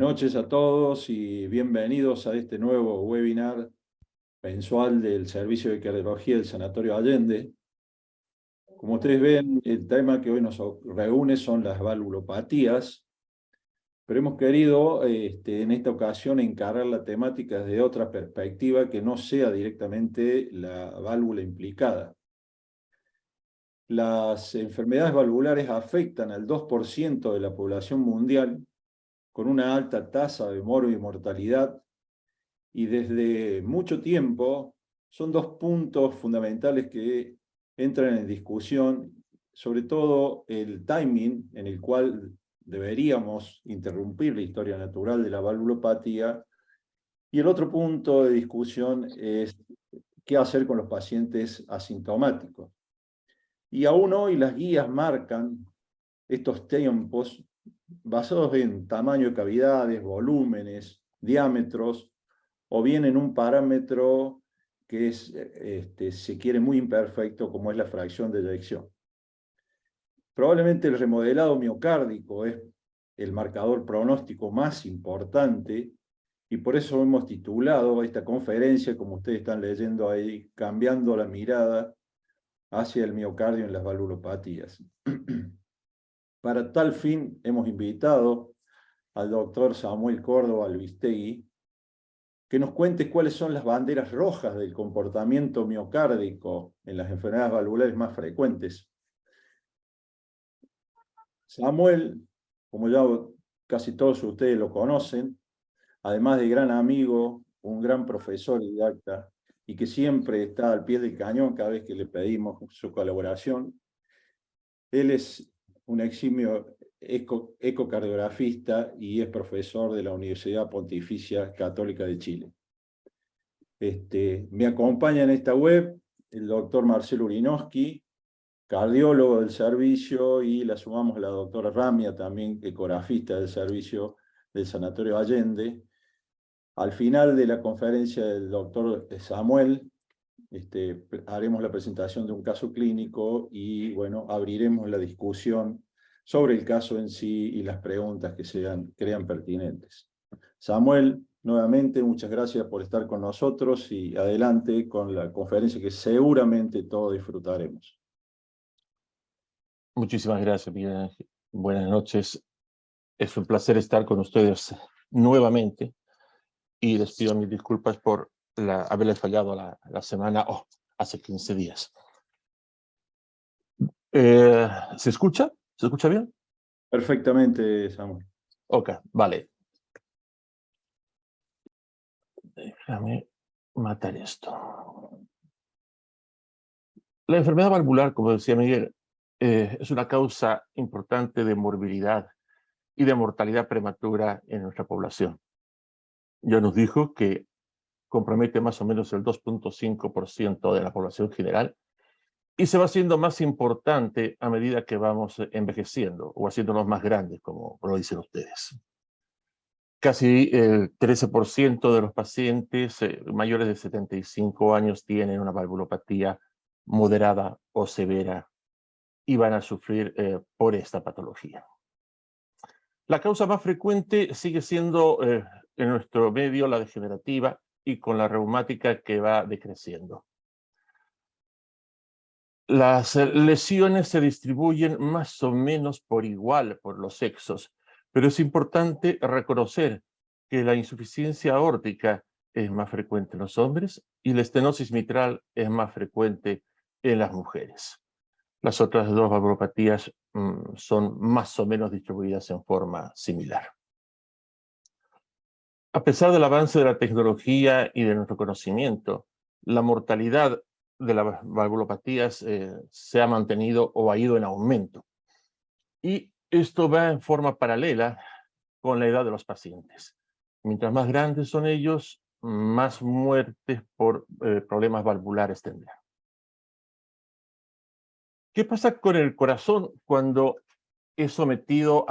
noches a todos y bienvenidos a este nuevo webinar mensual del Servicio de Cardiología del Sanatorio Allende. Como ustedes ven, el tema que hoy nos reúne son las valvulopatías, pero hemos querido en esta ocasión encarar la temática desde otra perspectiva que no sea directamente la válvula implicada. Las enfermedades valvulares afectan al 2% de la población mundial, con una alta tasa de mortalidad, y desde mucho tiempo son dos puntos fundamentales que entran en discusión, sobre todo el timing en el cual deberíamos interrumpir la historia natural de la valvulopatía, y el otro punto de discusión es qué hacer con los pacientes asintomáticos. Y aún hoy las guías marcan estos tiempos basados en tamaño de cavidades, volúmenes, diámetros, o bien en un parámetro que es, se quiere muy imperfecto, como es la fracción de eyección. Probablemente el remodelado miocárdico es el marcador pronóstico más importante, y por eso hemos titulado esta conferencia, como ustedes están leyendo ahí, Cambiando la mirada hacia el miocardio en las valvulopatías. Para tal fin hemos invitado al doctor Samuel Córdoba Albistegui, que nos cuente cuáles son las banderas rojas del comportamiento miocárdico en las enfermedades valvulares más frecuentes. Samuel, como ya casi todos ustedes lo conocen, además de gran amigo, un gran profesor didacta, y que siempre está al pie del cañón cada vez que le pedimos su colaboración. Él es un eximio ecocardiografista y es profesor de la Universidad Pontificia Católica de Chile. Me acompaña en esta web el doctor Marcelo Urinowski, cardiólogo del servicio, y la sumamos a la doctora Ramia, también ecografista del servicio del Sanatorio Allende. Al final de la conferencia del doctor Samuel, haremos la presentación de un caso clínico y, bueno, abriremos la discusión sobre el caso en sí y las preguntas que crean pertinentes. Samuel, nuevamente, muchas gracias por estar con nosotros y adelante con la conferencia que seguramente todos disfrutaremos. Muchísimas gracias, Miguel Ángel. Buenas noches. Es un placer estar con ustedes nuevamente y les pido mis disculpas por haberles fallado la semana hace 15 días. ¿Se escucha? ¿Se escucha bien? Perfectamente, Samuel. Ok, vale. Déjame matar esto. La enfermedad valvular, como decía Miguel, es una causa importante de morbilidad y de mortalidad prematura en nuestra población. Ya nos dijo que compromete más o menos el 2.5% de la población general y se va haciendo más importante a medida que vamos envejeciendo o haciéndonos más grandes, como lo dicen ustedes. Casi el 13% de los pacientes mayores de 75 años tienen una valvulopatía moderada o severa y van a sufrir por esta patología. La causa más frecuente sigue siendo en nuestro medio la degenerativa y con la reumática que va decreciendo. Las lesiones se distribuyen más o menos por igual por los sexos, pero es importante reconocer que la insuficiencia aórtica es más frecuente en los hombres y la estenosis mitral es más frecuente en las mujeres. Las otras dos valvulopatías son más o menos distribuidas en forma similar. A pesar del avance de la tecnología y de nuestro conocimiento, la mortalidad de las valvulopatías se ha mantenido o ha ido en aumento. Y esto va en forma paralela con la edad de los pacientes. Mientras más grandes son ellos, más muertes por problemas valvulares tendrán. ¿Qué pasa con el corazón cuando es sometido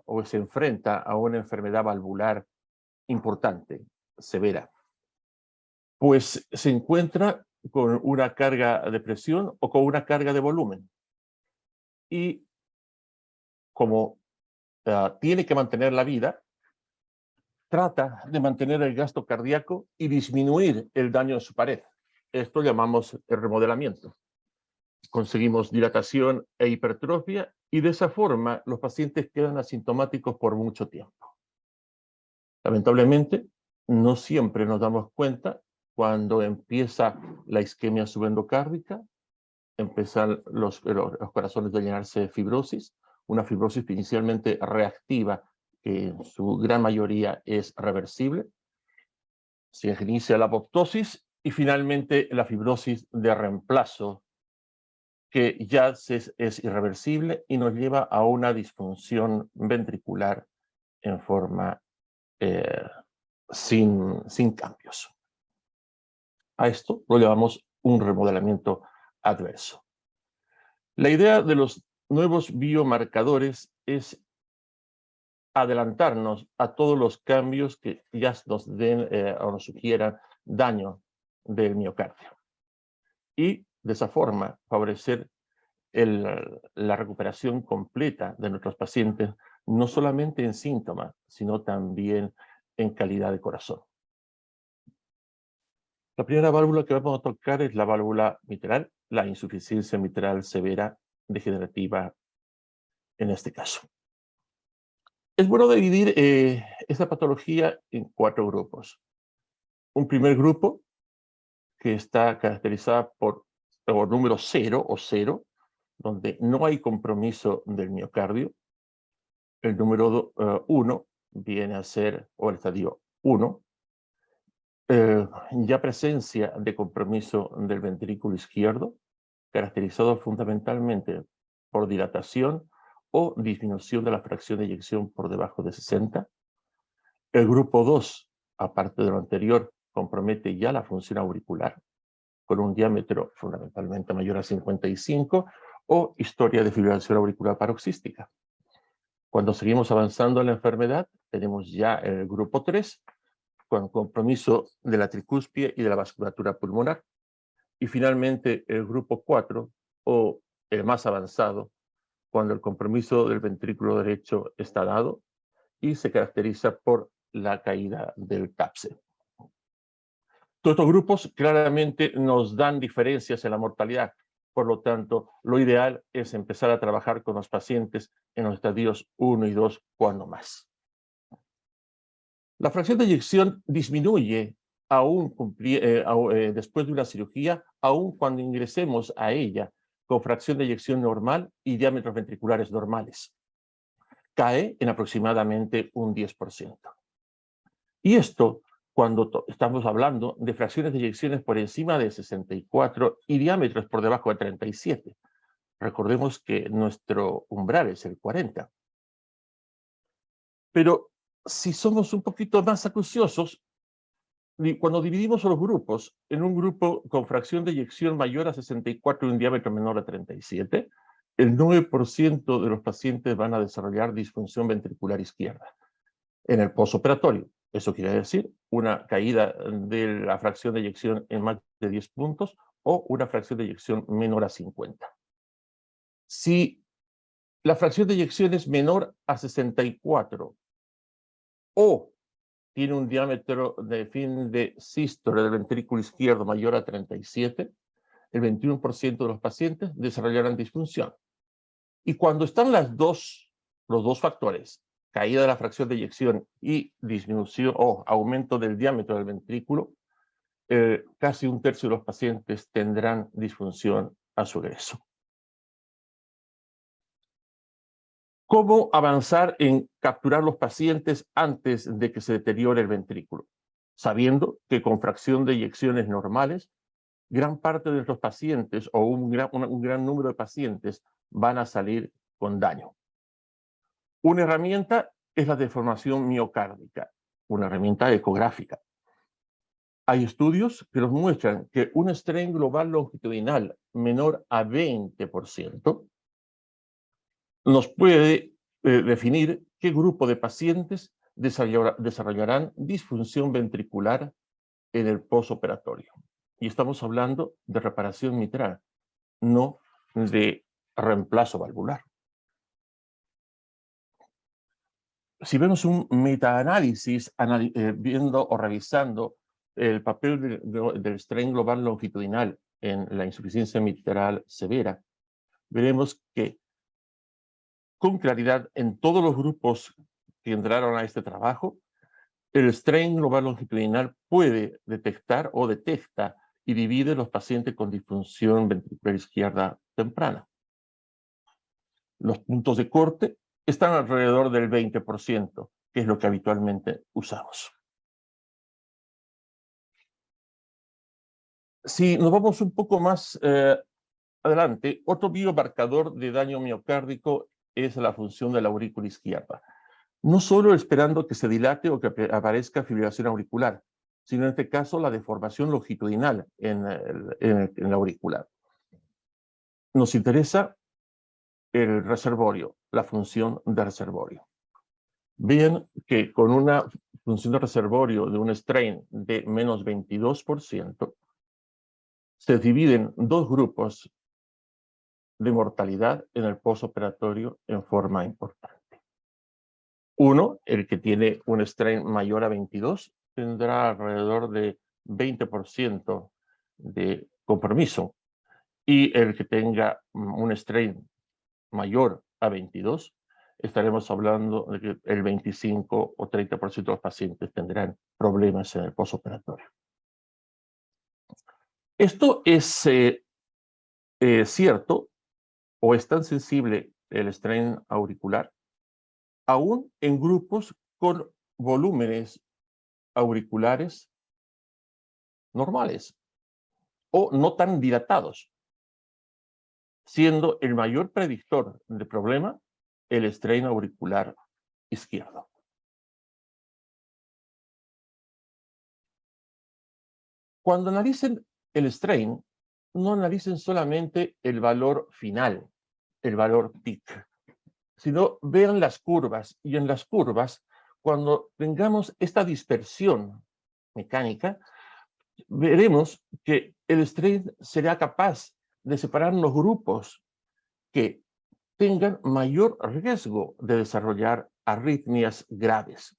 o se enfrenta a una enfermedad valvular importante, severa? Pues se encuentra con una carga de presión o con una carga de volumen. Y como tiene que mantener la vida, trata de mantener el gasto cardíaco y disminuir el daño en su pared. Esto llamamos el remodelamiento. Conseguimos dilatación e hipertrofia y de esa forma los pacientes quedan asintomáticos por mucho tiempo. Lamentablemente, no siempre nos damos cuenta cuando empieza la isquemia subendocárdica, empiezan los corazones a llenarse de fibrosis, una fibrosis inicialmente reactiva, que en su gran mayoría es reversible. Se inicia la apoptosis y finalmente la fibrosis de reemplazo, que ya es irreversible y nos lleva a una disfunción ventricular en forma sin cambios. A esto lo llamamos un remodelamiento adverso. La idea de los nuevos biomarcadores es adelantarnos a todos los cambios que ya nos den o nos sugieran daño del miocardio. Y de esa forma favorecer la recuperación completa de nuestros pacientes, no solamente en síntomas, sino también en calidad de corazón. La primera válvula que vamos a tocar es la válvula mitral, la insuficiencia mitral severa degenerativa en este caso. Es bueno dividir esta patología en 4 grupos. Un primer grupo que está caracterizada por número 0 o 0, donde no hay compromiso del miocardio. El número 1 viene a ser, o el estadio 1, ya presencia de compromiso del ventrículo izquierdo, caracterizado fundamentalmente por dilatación o disminución de la fracción de eyección por debajo de 60. El grupo 2, aparte de lo anterior, compromete ya la función auricular, con un diámetro fundamentalmente mayor a 55, o historia de fibrilación auricular paroxística. Cuando seguimos avanzando en la enfermedad, tenemos ya el grupo 3, con compromiso de la tricúspide y de la vasculatura pulmonar. Y finalmente el grupo 4, o el más avanzado, cuando el compromiso del ventrículo derecho está dado y se caracteriza por la caída del CAPSE. Todos estos grupos claramente nos dan diferencias en la mortalidad. Por lo tanto, lo ideal es empezar a trabajar con los pacientes en los estadios 1 y 2, cuando más. La fracción de eyección disminuye después de una cirugía, aun cuando ingresemos a ella con fracción de eyección normal y diámetros ventriculares normales. Cae en aproximadamente un 10%. Y esto cuando estamos hablando de fracciones de eyecciones por encima de 64 y diámetros por debajo de 37. Recordemos que nuestro umbral es el 40. Pero si somos un poquito más acuciosos, cuando dividimos los grupos, en un grupo con fracción de eyección mayor a 64 y un diámetro menor a 37, el 9% de los pacientes van a desarrollar disfunción ventricular izquierda en el postoperatorio. Eso quiere decir una caída de la fracción de eyección en más de 10 puntos o una fracción de eyección menor a 50. Si la fracción de eyección es menor a 64 o tiene un diámetro de fin de sístole del ventrículo izquierdo mayor a 37, el 21% de los pacientes desarrollarán disfunción. Y cuando están los dos factores, caída de la fracción de eyección y disminución o aumento del diámetro del ventrículo, casi un tercio de los pacientes tendrán disfunción a su egreso. ¿Cómo avanzar en capturar los pacientes antes de que se deteriore el ventrículo? Sabiendo que con fracción de eyecciones normales, gran parte de nuestros pacientes o un gran número de pacientes van a salir con daño. Una herramienta es la deformación miocárdica, una herramienta ecográfica. Hay estudios que nos muestran que un strain global longitudinal menor a 20% nos puede definir qué grupo de pacientes desarrollarán disfunción ventricular en el postoperatorio. Y estamos hablando de reparación mitral, no de reemplazo valvular. Si vemos un metaanálisis viendo o revisando el papel del strain global longitudinal en la insuficiencia mitral severa, veremos que con claridad en todos los grupos que entraron a este trabajo, el strain global longitudinal puede detectar o detecta y divide los pacientes con disfunción ventricular izquierda temprana. Los puntos de corte están alrededor del 20%, que es lo que habitualmente usamos. Si nos vamos un poco más adelante, otro biomarcador de daño miocárdico es la función de la aurícula izquierda. No solo esperando que se dilate o que aparezca fibrilación auricular, sino en este caso la deformación longitudinal en la auricular. Nos interesa el reservorio, la función de reservorio. Vean que con una función de reservorio de un strain de menos 22%, se dividen dos grupos de mortalidad en el postoperatorio en forma importante. Uno, el que tiene un strain mayor a 22, tendrá alrededor de 20% de compromiso. Y el que tenga un strain mayor a 22, estaremos hablando de que el 25 o 30% de los pacientes tendrán problemas en el postoperatorio. Esto es cierto, o es tan sensible el strain auricular, aún en grupos con volúmenes auriculares normales o no tan dilatados, siendo el mayor predictor de problema el strain auricular izquierdo. Cuando analicen el strain, no analicen solamente el valor final, el valor peak, sino vean las curvas. Y en las curvas, cuando tengamos esta dispersión mecánica, veremos que el strain será capaz de separar los grupos que tengan mayor riesgo de desarrollar arritmias graves.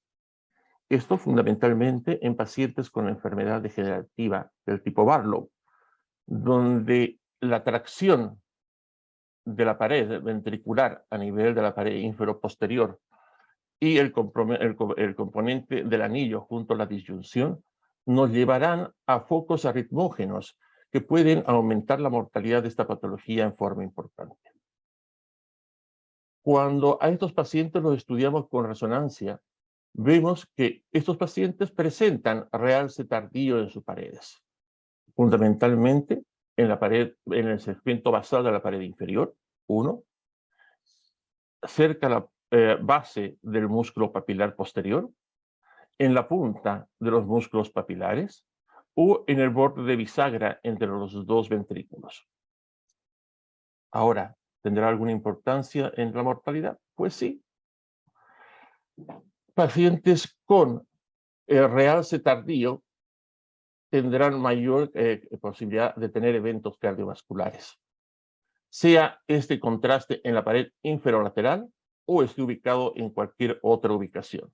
Esto fundamentalmente en pacientes con enfermedad degenerativa del tipo Barlow, donde la tracción de la pared ventricular a nivel de la pared inferoposterior y el componente del anillo junto a la disyunción nos llevarán a focos arritmógenos que pueden aumentar la mortalidad de esta patología en forma importante. Cuando a estos pacientes los estudiamos con resonancia, vemos que estos pacientes presentan realce tardío en sus paredes, fundamentalmente en la pared, en el segmento basal de la pared inferior, 1, cerca a la base del músculo papilar posterior, en la punta de los músculos papilares o en el borde de bisagra entre los dos ventrículos. Ahora, ¿tendrá alguna importancia en la mortalidad? Pues sí. Pacientes con realce tardío tendrán mayor posibilidad de tener eventos cardiovasculares, sea este contraste en la pared inferolateral o esté ubicado en cualquier otra ubicación.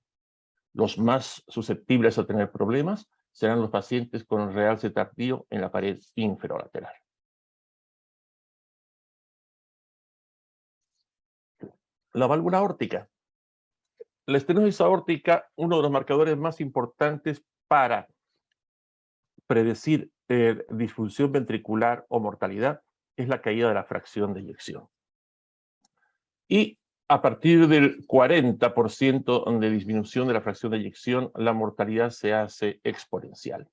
Los más susceptibles a tener problemas serán los pacientes con realce tardío en la pared inferolateral. La válvula aórtica. La estenosis aórtica, uno de los marcadores más importantes para predecir disfunción ventricular o mortalidad, es la caída de la fracción de eyección. Y a partir del 40% de disminución de la fracción de eyección, la mortalidad se hace exponencial.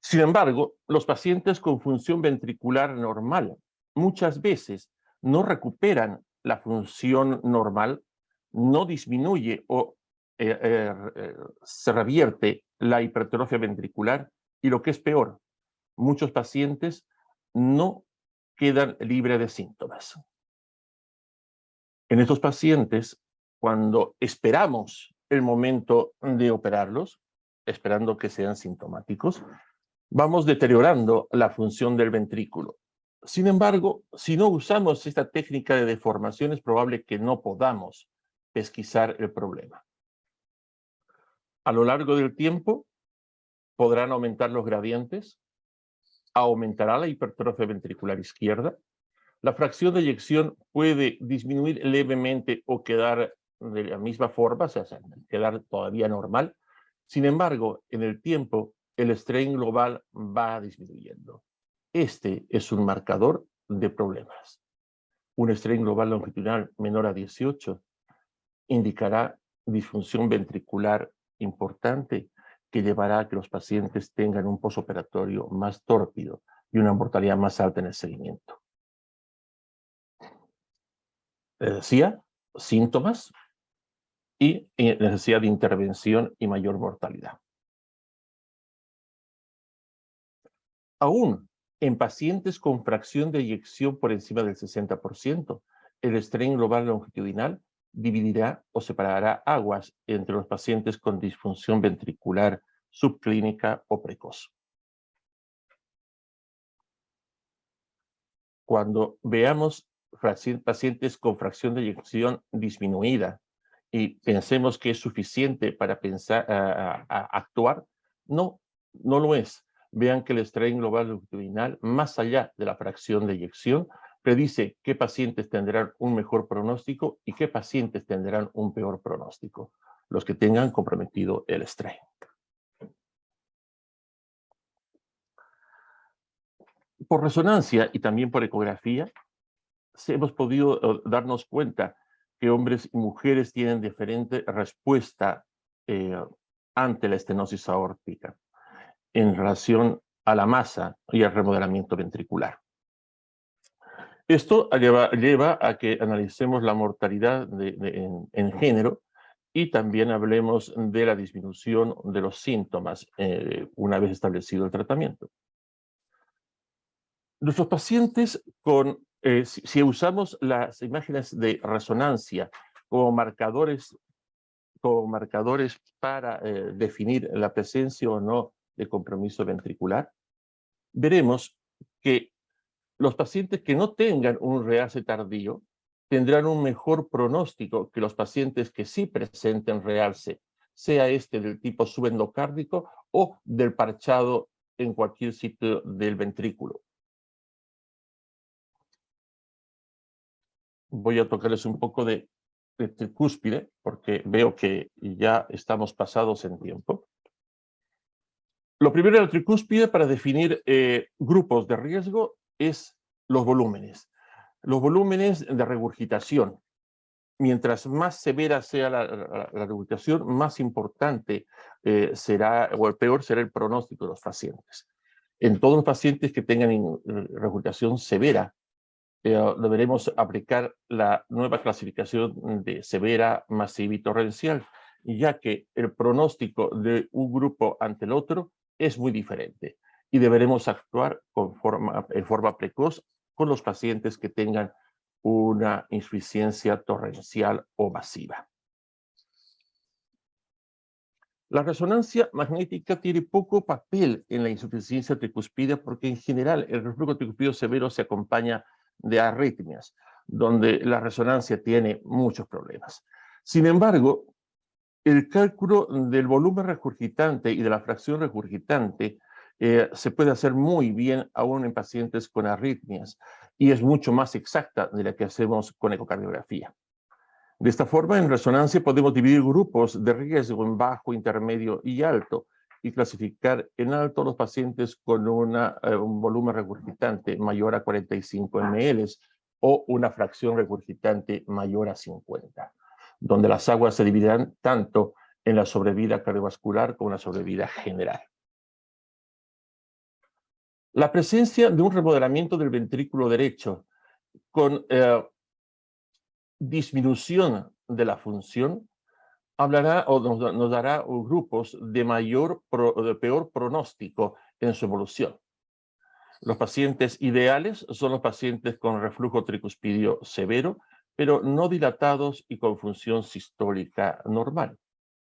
Sin embargo, los pacientes con función ventricular normal muchas veces no recuperan la función normal, no disminuye o se revierte la hipertrofia ventricular y lo que es peor, muchos pacientes no quedan libres de síntomas. En estos pacientes, cuando esperamos el momento de operarlos, esperando que sean sintomáticos, vamos deteriorando la función del ventrículo. Sin embargo, si no usamos esta técnica de deformación, es probable que no podamos pesquisar el problema. A lo largo del tiempo podrán aumentar los gradientes, aumentará la hipertrofia ventricular izquierda, la fracción de eyección puede disminuir levemente o quedar de la misma forma, o sea, quedar todavía normal. Sin embargo, en el tiempo, el strain global va disminuyendo. Este es un marcador de problemas. Un strain global longitudinal menor a 18 indicará disfunción ventricular importante que llevará a que los pacientes tengan un posoperatorio más tórpido y una mortalidad más alta en el seguimiento. Les decía, síntomas y necesidad de intervención y mayor mortalidad. Aún en pacientes con fracción de eyección por encima del 60%, el strain global longitudinal dividirá o separará aguas entre los pacientes con disfunción ventricular subclínica o precoz. Cuando veamos pacientes con fracción de eyección disminuida y pensemos que es suficiente para pensar a actuar, no lo es. Vean que el strain global longitudinal, más allá de la fracción de eyección, predice qué pacientes tendrán un mejor pronóstico y qué pacientes tendrán un peor pronóstico, los que tengan comprometido el strain. Por resonancia y también por ecografía, hemos podido darnos cuenta que hombres y mujeres tienen diferente respuesta ante la estenosis aórtica en relación a la masa y al remodelamiento ventricular. Esto lleva a que analicemos la mortalidad en género y también hablemos de la disminución de los síntomas una vez establecido el tratamiento. Nuestros pacientes si usamos las imágenes de resonancia como marcadores para definir la presencia o no de compromiso ventricular, veremos que los pacientes que no tengan un realce tardío tendrán un mejor pronóstico que los pacientes que sí presenten realce, sea este del tipo subendocárdico o del parchado en cualquier sitio del ventrículo. Voy a tocarles un poco de tricúspide, porque veo que ya estamos pasados en tiempo. Lo primero de la tricúspide para definir grupos de riesgo es los volúmenes. Los volúmenes de regurgitación. Mientras más severa sea la regurgitación, más importante será, o el peor será el pronóstico de los pacientes. En todos los pacientes que tengan regurgitación severa, deberemos aplicar la nueva clasificación de severa, masiva y torrencial, ya que el pronóstico de un grupo ante el otro es muy diferente y deberemos actuar en forma precoz con los pacientes que tengan una insuficiencia torrencial o masiva. La resonancia magnética tiene poco papel en la insuficiencia tricuspidea porque en general el reflujo tricuspideo severo se acompaña de arritmias, donde la resonancia tiene muchos problemas. Sin embargo, el cálculo del volumen regurgitante y de la fracción regurgitante se puede hacer muy bien aún en pacientes con arritmias y es mucho más exacta de la que hacemos con ecocardiografía. De esta forma, en resonancia podemos dividir grupos de riesgo en bajo, intermedio y alto y clasificar en alto los pacientes con un volumen regurgitante mayor a 45 ml o una fracción regurgitante mayor a 50, donde las aguas se dividirán tanto en la sobrevida cardiovascular como en la sobrevida general. La presencia de un remodelamiento del ventrículo derecho con disminución de la función hablará o nos dará grupos de peor pronóstico en su evolución. Los pacientes ideales son los pacientes con reflujo tricuspidio severo, pero no dilatados y con función sistólica normal,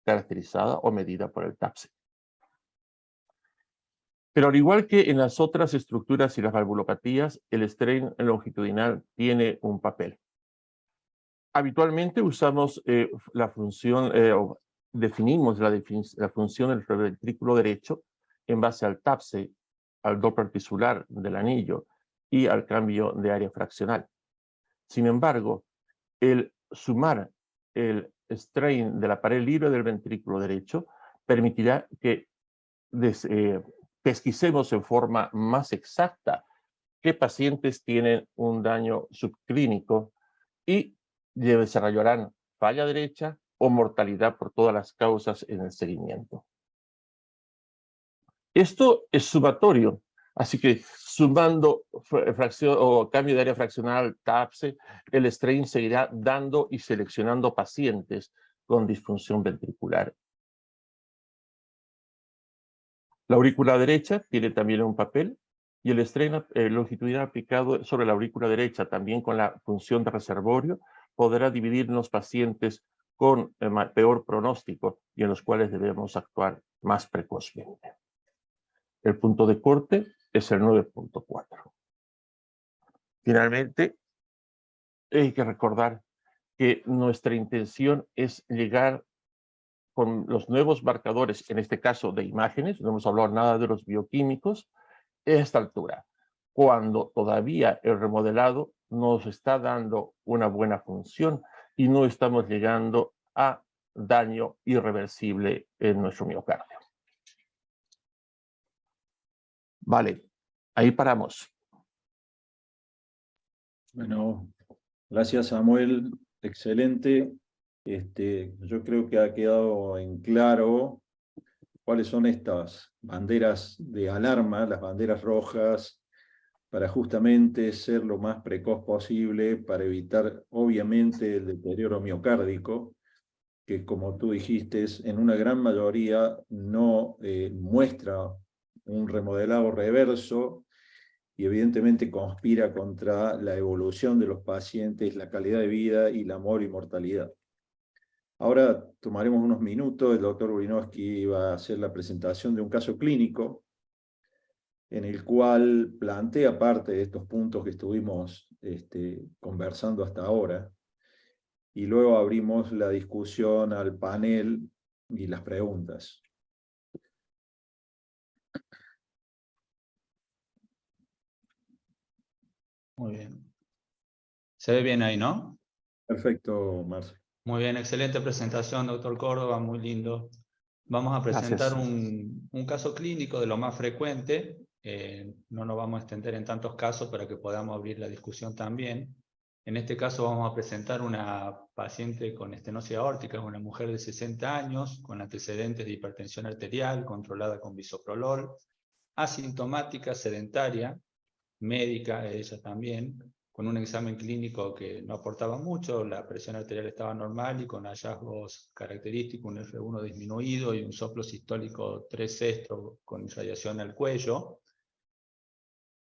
caracterizada o medida por el TAPSE. Pero al igual que en las otras estructuras y las valvulopatías, el strain longitudinal tiene un papel. Habitualmente usamos la función, o definimos la función del ventrículo derecho en base al TAPSE, al Doppler tisular del anillo y al cambio de área fraccional. Sin embargo, el sumar el strain de la pared libre del ventrículo derecho permitirá que pesquisemos en forma más exacta qué pacientes tienen un daño subclínico y desarrollarán falla derecha o mortalidad por todas las causas en el seguimiento. Esto es sumatorio, así que sumando fracción o cambio de área fraccional TAPSE, el strain seguirá dando y seleccionando pacientes con disfunción ventricular. La aurícula derecha tiene también un papel y el strain longitudinal aplicado sobre la aurícula derecha, también con la función de reservorio, podrá dividir los pacientes con peor pronóstico y en los cuales debemos actuar más precozmente. El punto de corte es el 9.4. Finalmente, hay que recordar que nuestra intención es llegar con los nuevos marcadores, en este caso de imágenes, no hemos hablado nada de los bioquímicos, a esta altura, cuando todavía el remodelado nos está dando una buena función y no estamos llegando a daño irreversible en nuestro miocardio. Vale, ahí paramos. Bueno, gracias Samuel, excelente. Yo creo que ha quedado en claro cuáles son estas banderas de alarma, las banderas rojas, para justamente ser lo más precoz posible, para evitar obviamente el deterioro miocárdico, que como tú dijiste, en una gran mayoría no muestra un remodelado reverso y evidentemente conspira contra la evolución de los pacientes, la calidad de vida y la mortalidad. Ahora tomaremos unos minutos, el doctor Urinowski va a hacer la presentación de un caso clínico en el cual plantea parte de estos puntos que estuvimos conversando hasta ahora, y luego abrimos la discusión al panel y las preguntas. Muy bien. Se ve bien ahí, ¿no? Perfecto, Marce. Muy bien, excelente presentación, doctor Córdoba, muy lindo. Vamos a presentar un caso clínico de lo más frecuente. No nos vamos a extender en tantos casos para que podamos abrir la discusión también. En este caso vamos a presentar una paciente con estenosis aórtica, una mujer de 60 años, con antecedentes de hipertensión arterial, controlada con bisoprolol, asintomática, sedentaria, médica, ella también, con un examen clínico que no aportaba mucho, la presión arterial estaba normal y con hallazgos característicos, un F1 disminuido y un soplo sistólico 3/6 con irradiación al cuello.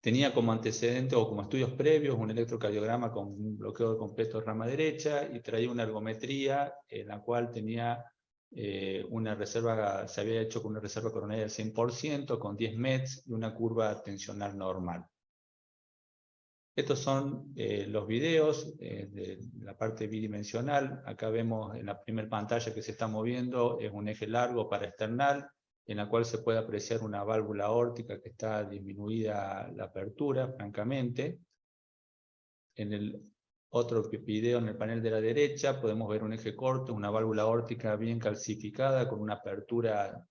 Tenía como antecedente o como estudios previos un electrocardiograma con un bloqueo de completo de rama derecha y traía una ergometría en la cual tenía una reserva, se había hecho con una reserva coronaria del 100%, con 10 METs y una curva tensional normal. Estos son los videos de la parte bidimensional. Acá vemos en la primera pantalla que se está moviendo, es un eje largo paraesternal, en la cual se puede apreciar una válvula aórtica que está disminuida la apertura, francamente. En el otro video, en el panel de la derecha, podemos ver un eje corto, una válvula aórtica bien calcificada, con una apertura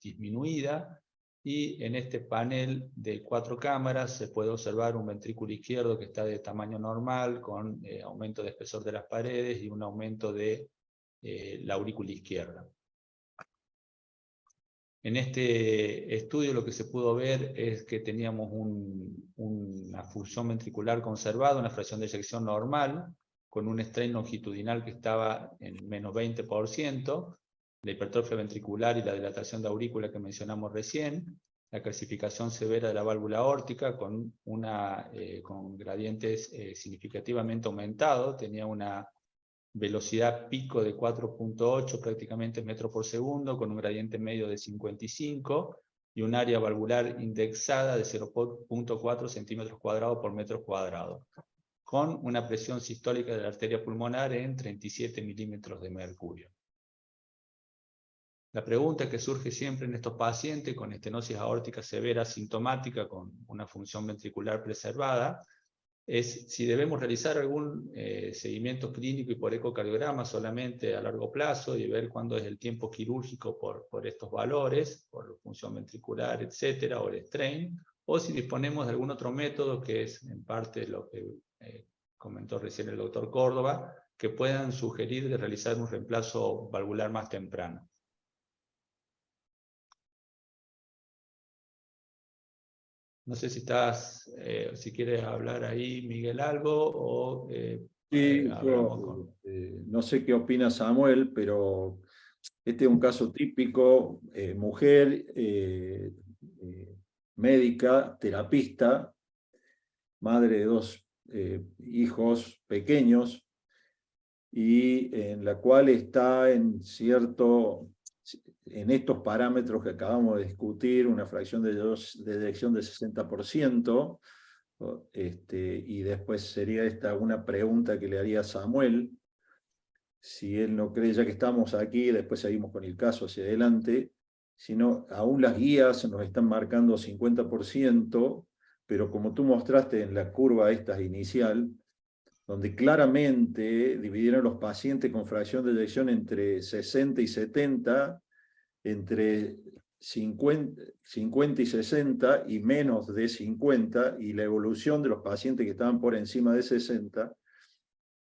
disminuida. Y en este panel de 4 cámaras se puede observar un ventrículo izquierdo que está de tamaño normal, con aumento de espesor de las paredes y un aumento de la aurícula izquierda. En este estudio lo que se pudo ver es que teníamos una función ventricular conservada, una fracción de eyección normal, con un strain longitudinal que estaba en menos 20%, la hipertrofia ventricular y la dilatación de aurícula que mencionamos recién, la calcificación severa de la válvula aórtica con gradientes significativamente aumentados, tenía una velocidad pico de 4.8 prácticamente metros por segundo, con un gradiente medio de 55 y un área valvular indexada de 0.4 centímetros cuadrados por metro cuadrado. con una presión sistólica de la arteria pulmonar en 37 milímetros de mercurio. La pregunta que surge siempre en estos pacientes con estenosis aórtica severa sintomática con una función ventricular preservada es si debemos realizar algún seguimiento clínico y por ecocardiograma solamente a largo plazo y ver cuándo es el tiempo quirúrgico por estos valores, por función ventricular, etcétera, o el strain, o si disponemos de algún otro método que es en parte lo que comentó recién el doctor Córdoba, que puedan sugerir de realizar un reemplazo valvular más temprano. No sé si si quieres hablar ahí, Miguel, algo, o Sí, hablamos con... no sé qué opina Samuel, pero este es un caso típico, mujer, médica, terapista, madre de 2 hijos pequeños, y en la cual está en estos parámetros que acabamos de discutir, una fracción de eyección de 60%, y después sería esta una pregunta que le haría a Samuel, si él no cree, ya que estamos aquí, después seguimos con el caso hacia adelante, sino aún las guías nos están marcando 50%, pero como tú mostraste en la curva esta inicial, donde claramente dividieron los pacientes con fracción de eyección entre 60 y 70, entre 50 y 60 y menos de 50, y la evolución de los pacientes que estaban por encima de 60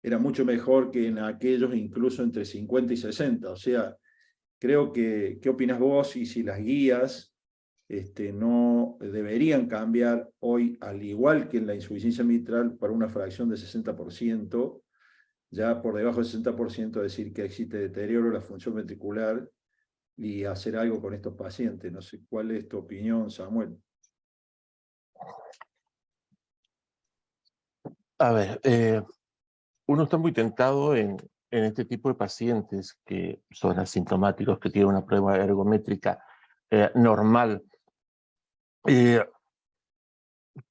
era mucho mejor que en aquellos incluso entre 50 y 60. O sea, creo que, ¿qué opinas vos? Y si las guías no deberían cambiar hoy, al igual que en la insuficiencia mitral, para una fracción de 60%, ya por debajo del 60%, decir que existe deterioro de la función ventricular y hacer algo con estos pacientes. No sé, ¿cuál es tu opinión, Samuel? A ver, uno está muy tentado en este tipo de pacientes que son asintomáticos, que tienen una prueba ergométrica normal,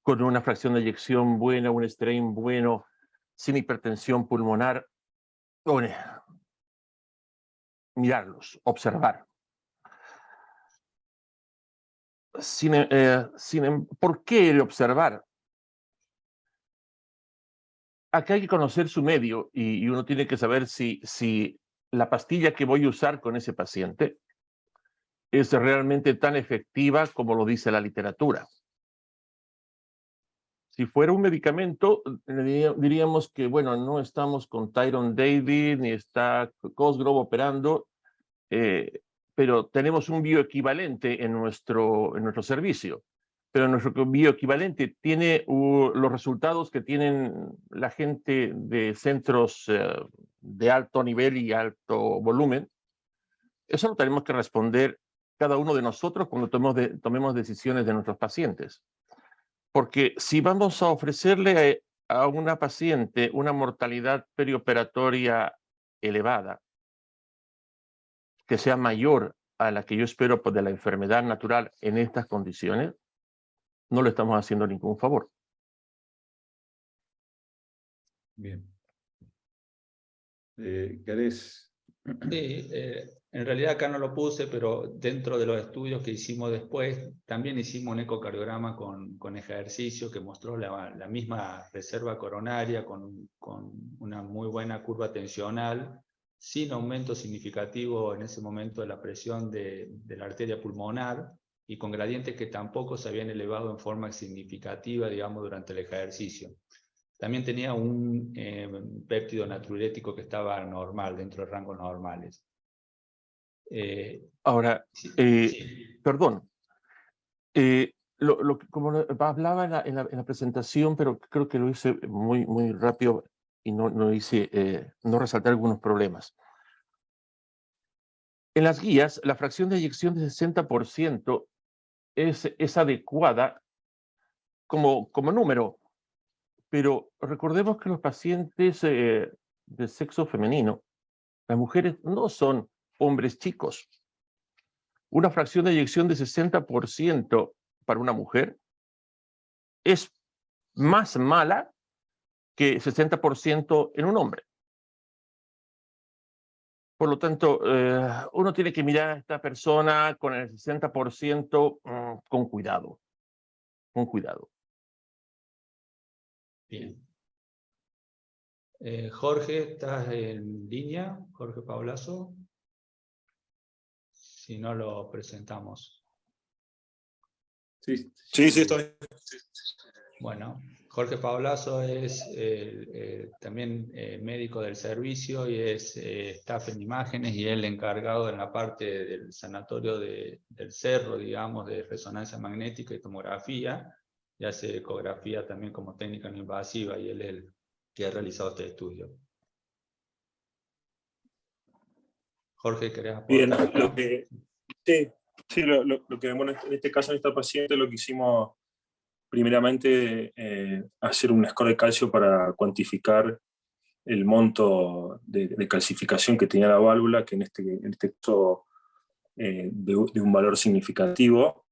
con una fracción de eyección buena, un strain bueno, sin hipertensión pulmonar, bueno, mirarlos, observar. ¿Por qué el observar? Acá hay que conocer su medio y uno tiene que saber si la pastilla que voy a usar con ese paciente es realmente tan efectiva como lo dice la literatura. Si fuera un medicamento, diríamos que, bueno, no estamos con Tyrone David ni está Cosgrove operando, pero tenemos un bioequivalente en nuestro servicio. Pero nuestro bioequivalente tiene los resultados que tienen la gente de centros de alto nivel y alto volumen. Eso lo tenemos que responder cada uno de nosotros cuando tomemos decisiones de nuestros pacientes. Porque si vamos a ofrecerle a una paciente una mortalidad perioperatoria elevada, que sea mayor a la que yo espero de la enfermedad natural en estas condiciones, no le estamos haciendo ningún favor. Bien. ¿Querés? Sí, en realidad acá no lo puse, pero dentro de los estudios que hicimos después, también hicimos un ecocardiograma con ejercicio que mostró la misma reserva coronaria con una muy buena curva tensional, sin aumento significativo en ese momento de la presión de la arteria pulmonar y con gradientes que tampoco se habían elevado en forma significativa, digamos, durante el ejercicio. También tenía un péptido natriurético que estaba normal, dentro de rangos normales. Ahora, sí. perdón, como hablaba en la presentación, pero creo que lo hice muy rápido y no resalté algunos problemas. En las guías, la fracción de eyección de 60% es adecuada como número, pero recordemos que los pacientes de sexo femenino, las mujeres no son hombres chicos. Una fracción de eyección de 60% para una mujer es más mala que 60% en un hombre. Por lo tanto, uno tiene que mirar a esta persona con el 60% con cuidado. Con cuidado. Bien. Jorge, ¿estás en línea? Jorge Paulazo. Si no, lo presentamos. Sí, sí, estoy. Bueno, Jorge Paulazo es también médico del servicio y es staff en imágenes, y él encargado en la parte del sanatorio del Cerro, digamos, de resonancia magnética y tomografía, y hace ecografía también como técnica no invasiva, y él es el que ha realizado este estudio. Jorge, ¿querés aportar? Bien, lo que vemos en este caso, en esta paciente, lo que hicimos primeramente hacer un score de calcio para cuantificar el monto de calcificación que tenía la válvula, que en este caso de un valor significativo,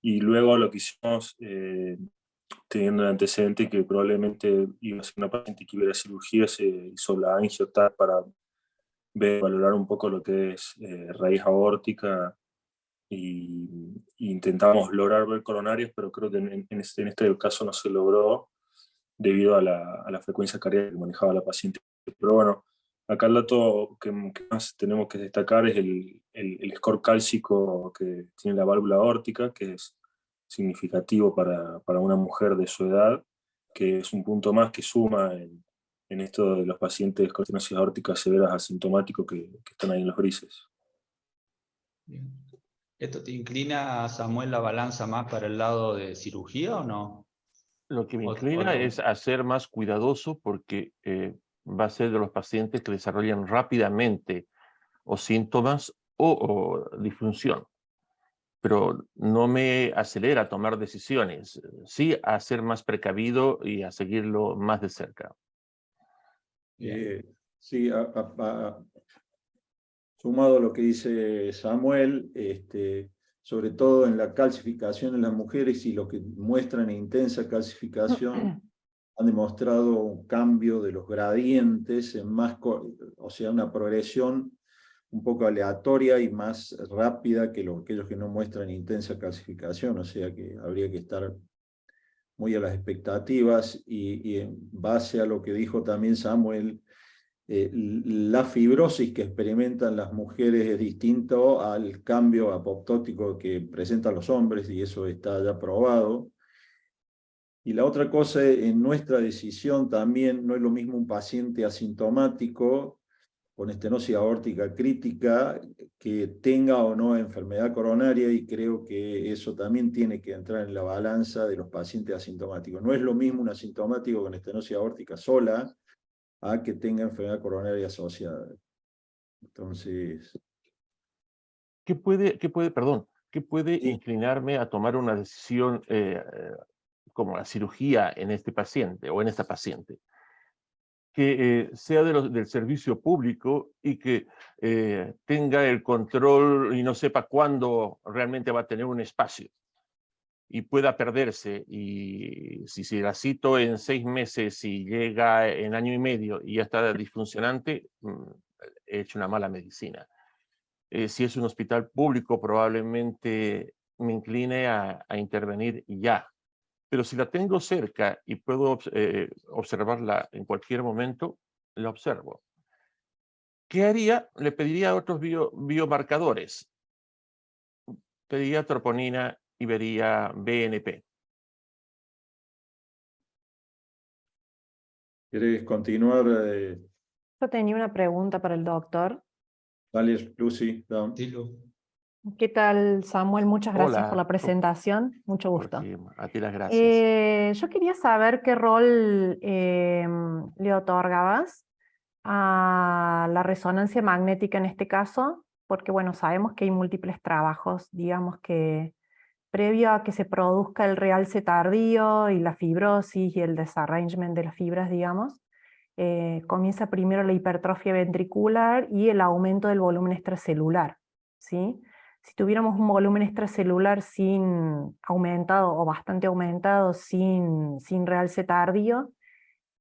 y luego lo que hicimos, teniendo el antecedente que probablemente iba a ser una paciente que iba a ir a cirugía, se hizo la angioTAC para valorar un poco lo que es raíz aórtica, y intentamos lograr ver coronarios, pero creo que en este caso no se logró debido a la frecuencia cardíaca que manejaba la paciente. Pero bueno, acá el dato que más tenemos que destacar es el score cálcico que tiene la válvula aórtica, que es significativo para una mujer de su edad, que es un punto más que suma en esto de los pacientes con estenosis aórtica severas asintomáticos que están ahí en los grises. Bien. ¿Esto te inclina, Samuel, la balanza más para el lado de cirugía o no? Lo que me inclina es a ser más cuidadoso, porque va a ser de los pacientes que desarrollan rápidamente o síntomas o disfunción. Pero no me acelera a tomar decisiones, sí a ser más precavido y a seguirlo más de cerca. Sí, sumado a lo que dice Samuel, sobre todo en la calcificación en las mujeres y lo que muestran intensa calcificación, han demostrado un cambio de los gradientes, o sea, una progresión un poco aleatoria y más rápida que aquellos que no muestran intensa calcificación, o sea que habría que estar muy a las expectativas, y en base a lo que dijo también Samuel, la fibrosis que experimentan las mujeres es distinto al cambio apoptótico que presentan los hombres, y eso está ya probado. Y la otra cosa, en nuestra decisión también, no es lo mismo un paciente asintomático con estenosis aórtica crítica que tenga o no enfermedad coronaria, y creo que eso también tiene que entrar en la balanza de los pacientes asintomáticos. No es lo mismo un asintomático con estenosis aórtica sola a que tenga enfermedad coronaria asociada. Entonces... ¿Qué puede Sí. inclinarme a tomar una decisión como la cirugía en este paciente o en esta paciente? Que sea del servicio público y que tenga el control y no sepa cuándo realmente va a tener un espacio y pueda perderse, y si la cito en 6 meses y llega en año y medio y ya está disfuncionante, he hecho una mala medicina. Si es un hospital público, probablemente me incline a intervenir ya. Pero si la tengo cerca y puedo observarla en cualquier momento, la observo. ¿Qué haría? Le pediría otros biomarcadores. Pediría troponina y vería BNP. ¿Querés continuar? Yo tenía una pregunta para el doctor. Dale, Lucy. ¿Qué tal, Samuel? Muchas gracias por Hola. la presentación. Mucho gusto. A ti las gracias. Yo quería saber qué rol le otorgabas a la resonancia magnética en este caso, porque bueno, sabemos que hay múltiples trabajos, digamos que previo a que se produzca el realce tardío y la fibrosis y el desarrangement de las fibras, digamos, comienza primero la hipertrofia ventricular y el aumento del volumen extracelular, ¿sí? Si tuviéramos un volumen extracelular sin aumentado o bastante aumentado, sin realce tardío,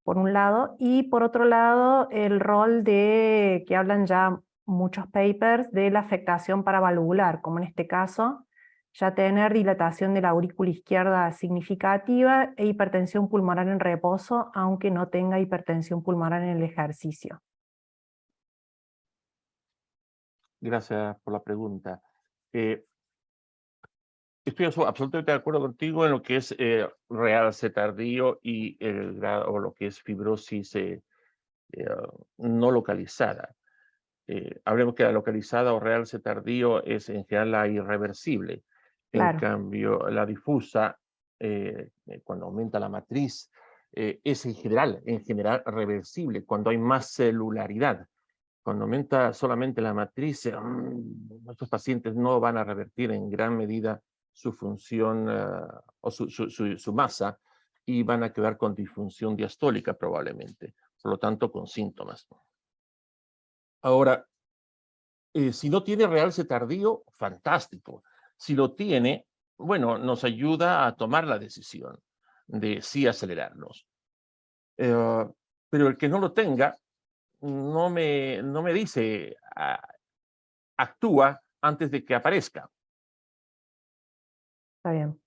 por un lado, y por otro lado, el rol de, que hablan ya muchos papers, de la afectación paravalvular, como en este caso, ya tener dilatación de la aurícula izquierda significativa e hipertensión pulmonar en reposo, aunque no tenga hipertensión pulmonar en el ejercicio. Gracias por la pregunta. Estoy absolutamente de acuerdo contigo en lo que es realce tardío y el grado, o lo que es fibrosis no localizada. Hablemos que la localizada o realce tardío es en general la irreversible. En Claro. cambio, la difusa, cuando aumenta la matriz, es en general reversible, cuando hay más celularidad. Cuando aumenta solamente la matriz, estos pacientes no van a revertir en gran medida su función o su masa, y van a quedar con disfunción diastólica probablemente, por lo tanto con síntomas. Ahora, si no tiene realce tardío, fantástico. Si lo tiene, bueno, nos ayuda a tomar la decisión de sí acelerarnos. Pero el que no lo tenga, no me dice actúa antes de que aparezca. Está bien.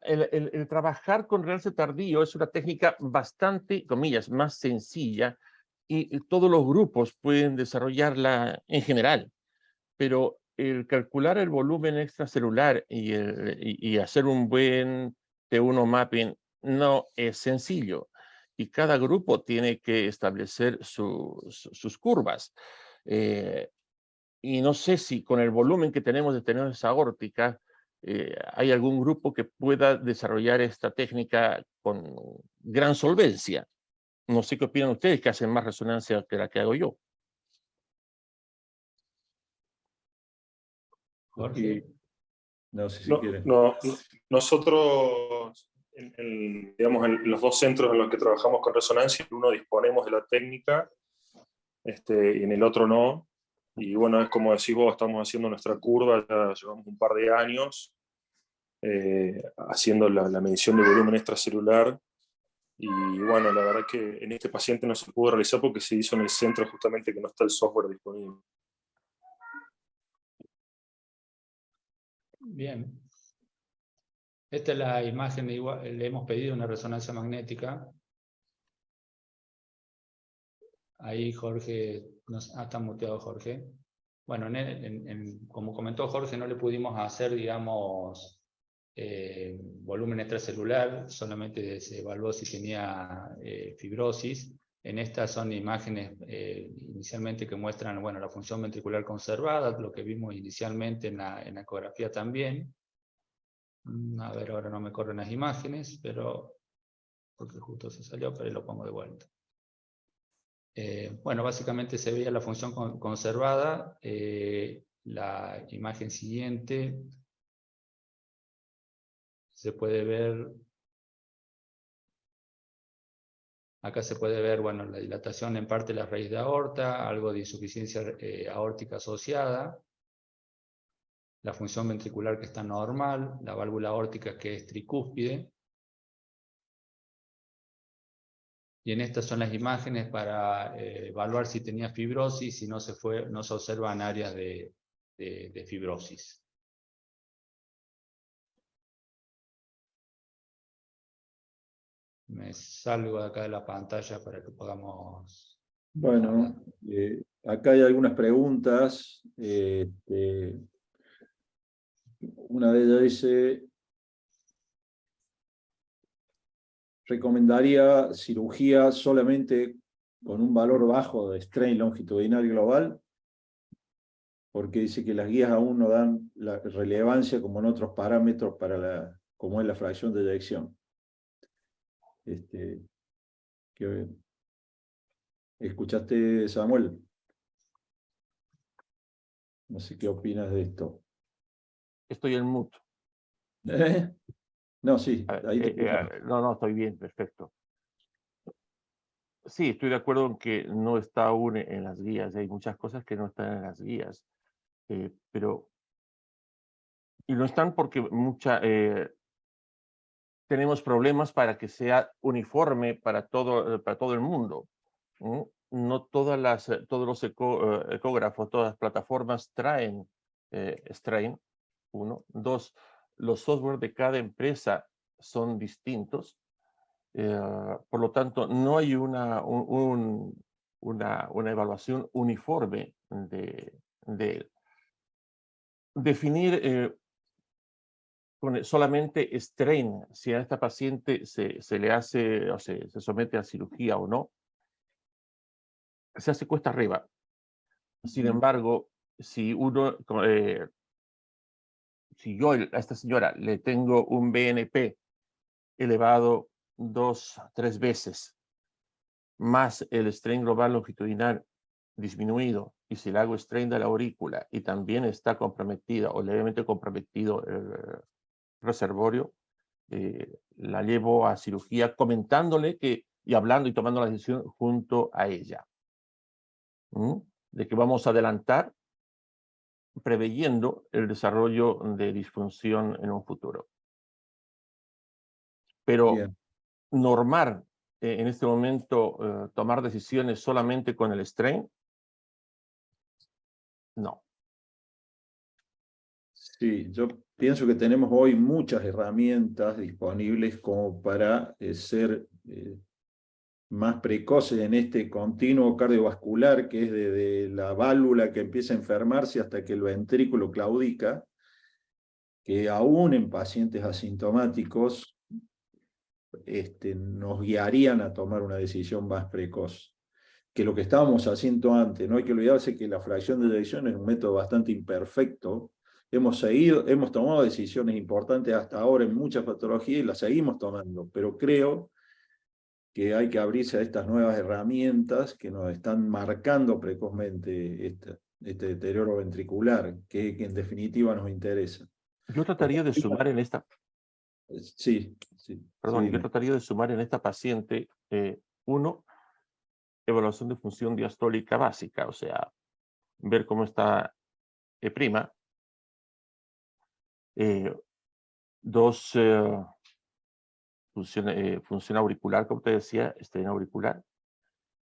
El trabajar con realce tardío es una técnica bastante, comillas, más sencilla, y todos los grupos pueden desarrollarla en general, pero el calcular el volumen extracelular y hacer un buen T1 mapping no es sencillo, y cada grupo tiene que establecer sus curvas. Y no sé si con el volumen que tenemos de estenosis aórtica, hay algún grupo que pueda desarrollar esta técnica con gran solvencia. No sé qué opinan ustedes, que hacen más resonancia que la que hago yo. Jorge. No sé si quieren. Nosotros, digamos, en los dos centros en los que trabajamos con resonancia, en uno disponemos de la técnica y en el otro no. Y bueno, es como decís vos, estamos haciendo nuestra curva, ya llevamos un par de años haciendo la medición de volumen extracelular. Y bueno, la verdad que en este paciente no se pudo realizar porque se hizo en el centro justamente que no está el software disponible. Bien. Esta es la imagen, le hemos pedido una resonancia magnética. Ahí Jorge, está muteado Jorge. Bueno, como comentó Jorge, no le pudimos hacer, digamos, volumen extracelular, solamente se evaluó si tenía fibrosis. En estas son imágenes inicialmente que muestran, bueno, la función ventricular conservada, lo que vimos inicialmente en la ecografía también. A ver, ahora no me corren las imágenes, pero porque justo se salió, pero ahí lo pongo de vuelta. Bueno, básicamente se veía la función conservada. La imagen siguiente se puede ver, acá se puede ver, bueno, la dilatación en parte de la raíz de aorta, algo de insuficiencia aórtica asociada, la función ventricular que está normal, la válvula aórtica que es tricúspide. Y en estas son las imágenes para evaluar si tenía fibrosis, si no se observan áreas de fibrosis. Me salgo de acá de la pantalla para que podamos... Bueno, acá hay algunas preguntas. Una de ellas dice: ¿recomendaría cirugía solamente con un valor bajo de strain longitudinal global? Porque dice que las guías aún no dan la relevancia como en otros parámetros para como es la fracción de eyección. ¿Escuchaste, Samuel? No sé qué opinas de esto. Estoy en mute. No, sí, ahí te No, estoy bien, perfecto. Sí, estoy de acuerdo en que no está aún en las guías. Hay muchas cosas que no están en las guías. Pero Y no están porque tenemos problemas para que sea uniforme para todo el mundo. No todos los ecógrafos, todas las plataformas traen strain, 1. 2, los software de cada empresa son distintos. Por lo tanto, no hay una evaluación uniforme de definir con solamente strain, si a esta paciente se le hace o se somete a cirugía o no, se hace cuesta arriba. Sin embargo, si yo a esta señora le tengo un BNP elevado 2 a 3 veces, más el strain global longitudinal disminuido, y si le hago strain de la aurícula y también está comprometida o levemente comprometido el reservorio, la llevo a cirugía comentándole y hablando y tomando la decisión junto a ella. De que vamos a adelantar preveyendo el desarrollo de disfunción en un futuro. Pero Bien. normar en este momento, tomar decisiones solamente con el strain, no. Sí, yo pienso que tenemos hoy muchas herramientas disponibles como para ser más precoces en este continuo cardiovascular, que es de la válvula que empieza a enfermarse hasta que el ventrículo claudica, que aún en pacientes asintomáticos nos guiarían a tomar una decisión más precoz que lo que estábamos haciendo antes. No hay que olvidarse que la fracción de eyección es un método bastante imperfecto. Hemos tomado decisiones importantes hasta ahora en muchas patologías y las seguimos tomando, pero creo que hay que abrirse a estas nuevas herramientas que nos están marcando precozmente este deterioro ventricular, que en definitiva nos interesa. Yo trataría de sumar en esta, Sí, perdón, yo dime. trataría de sumar en esta paciente, 1, evaluación de función diastólica básica, o sea, ver cómo está prima. 2, función auricular, como te decía, estreno auricular.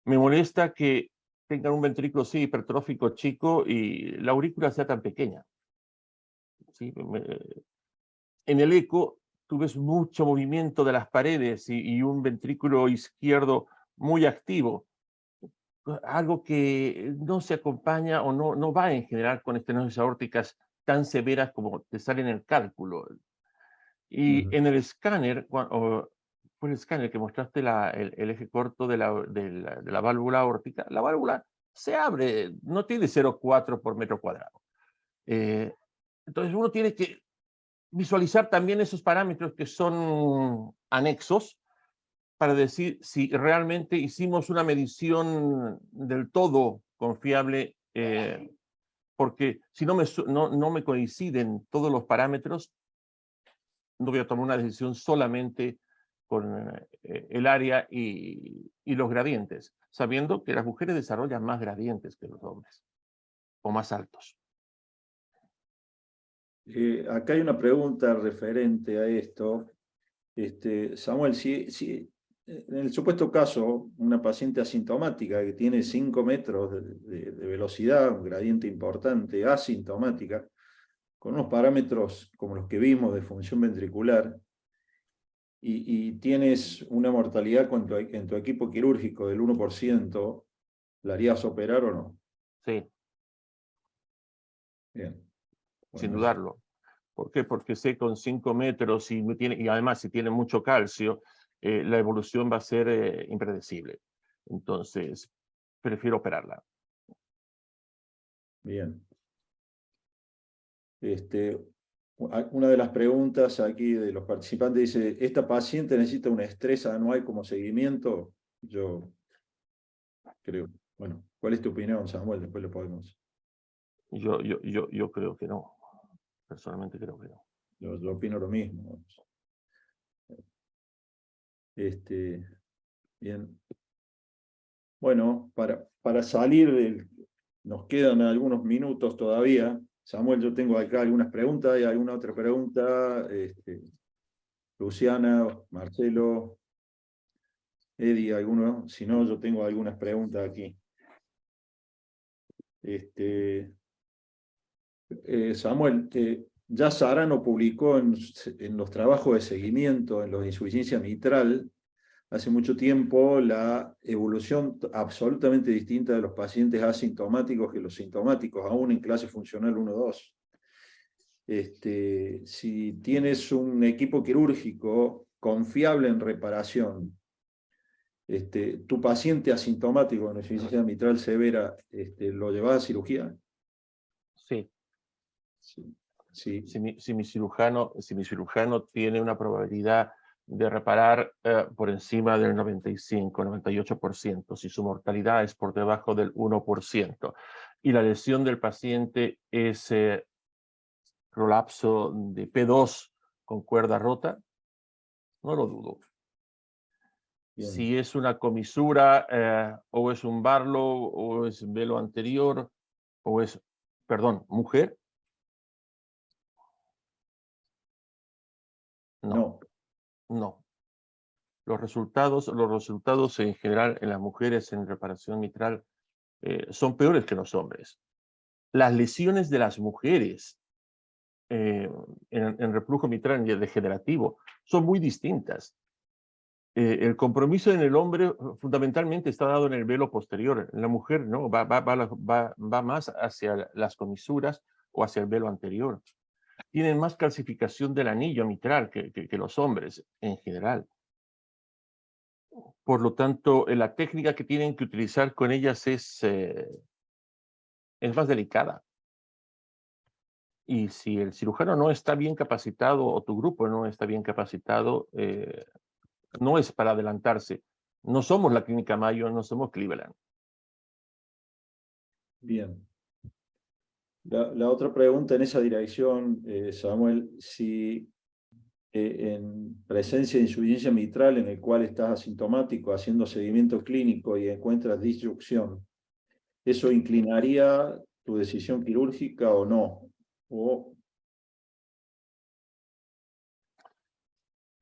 Me molesta que tengan un ventrículo sí, hipertrófico chico y la aurícula sea tan pequeña. ¿Sí? En el eco, tú ves mucho movimiento de las paredes y un ventrículo izquierdo muy activo. Algo que no se acompaña o no va en general con estenosis aórticas tan severas como te sale en el cálculo. Y en el escáner, fue el escáner que mostraste el eje corto de la válvula aórtica, la válvula se abre, no tiene 0,4 por metro cuadrado. Entonces uno tiene que visualizar también esos parámetros que son anexos para decir si realmente hicimos una medición del todo confiable, porque si no me coinciden todos los parámetros, no voy a tomar una decisión solamente con el área y los gradientes, sabiendo que las mujeres desarrollan más gradientes que los hombres, o más altos. Acá hay una pregunta referente a esto. Samuel, en el supuesto caso, una paciente asintomática que tiene 5 metros de velocidad, un gradiente importante, asintomática, con unos parámetros como los que vimos de función ventricular, y tienes una mortalidad en tu equipo quirúrgico del 1%, ¿la harías operar o no? Sí. Bien. Sin Bueno, dudarlo. ¿Por qué? Porque sé con 5 metros y además si tiene mucho calcio, la evolución va a ser impredecible. Entonces, prefiero operarla. bien. Una de las preguntas aquí de los participantes dice, ¿esta paciente necesita un estrés anual como seguimiento? Yo creo. Bueno, ¿cuál es tu opinión, Samuel? Después lo podemos. Yo creo que no. Personalmente creo que no. Yo opino lo mismo. Bien. Bueno, para salir nos quedan algunos minutos todavía. Samuel, yo tengo acá algunas preguntas. ¿Hay alguna otra pregunta? Luciana, Marcelo, Eddie, ¿alguno? Si no, yo tengo algunas preguntas aquí. Samuel, ya Sarano publicó en los trabajos de seguimiento en los de insuficiencia mitral hace mucho tiempo la evolución absolutamente distinta de los pacientes asintomáticos que los sintomáticos, aún en clase funcional 1-2. Si tienes un equipo quirúrgico confiable en reparación, tu paciente asintomático con insuficiencia mitral severa, ¿lo llevas a cirugía? Sí. Sí. Sí. Si mi cirujano tiene una probabilidad de reparar por encima del 95, 98%, si su mortalidad es por debajo del 1%, y la lesión del paciente es prolapso de P2 con cuerda rota, no lo dudo. Bien. Si es una comisura, o es un Barlow, o es velo anterior, o es, perdón, mujer, no. Los resultados en general en las mujeres en reparación mitral son peores que en los hombres. Las lesiones de las mujeres en reflujo mitral degenerativo son muy distintas. El compromiso en el hombre fundamentalmente está dado en el velo posterior. En la mujer no, va más hacia las comisuras o hacia el velo anterior. Tienen más calcificación del anillo mitral que los hombres en general. Por lo tanto, la técnica que tienen que utilizar con ellas es más delicada. Y si el cirujano no está bien capacitado o tu grupo no está bien capacitado, no es para adelantarse. No somos la Clínica Mayo, no somos Cleveland. Bien. La otra pregunta en esa dirección, Samuel, si en presencia de insuficiencia mitral en el cual estás asintomático haciendo seguimiento clínico y encuentras disyunción, ¿eso inclinaría tu decisión quirúrgica o no?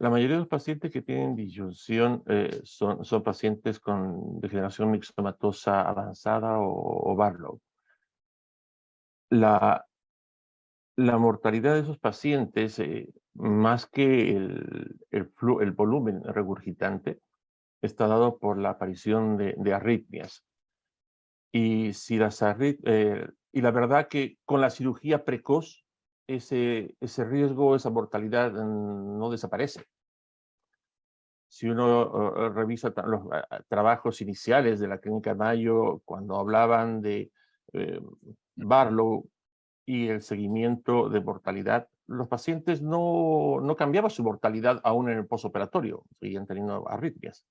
La mayoría de los pacientes que tienen disyunción son pacientes con degeneración mixomatosa avanzada o Barlow. La mortalidad de esos pacientes, más que el volumen regurgitante, está dado por la aparición de arritmias. Y la verdad que con la cirugía precoz, ese riesgo, esa mortalidad no desaparece. Si uno revisa los trabajos iniciales de la Clínica Mayo, cuando hablaban de Barlow y el seguimiento de mortalidad, los pacientes no cambiaban su mortalidad aún en el posoperatorio, seguían teniendo arritmias.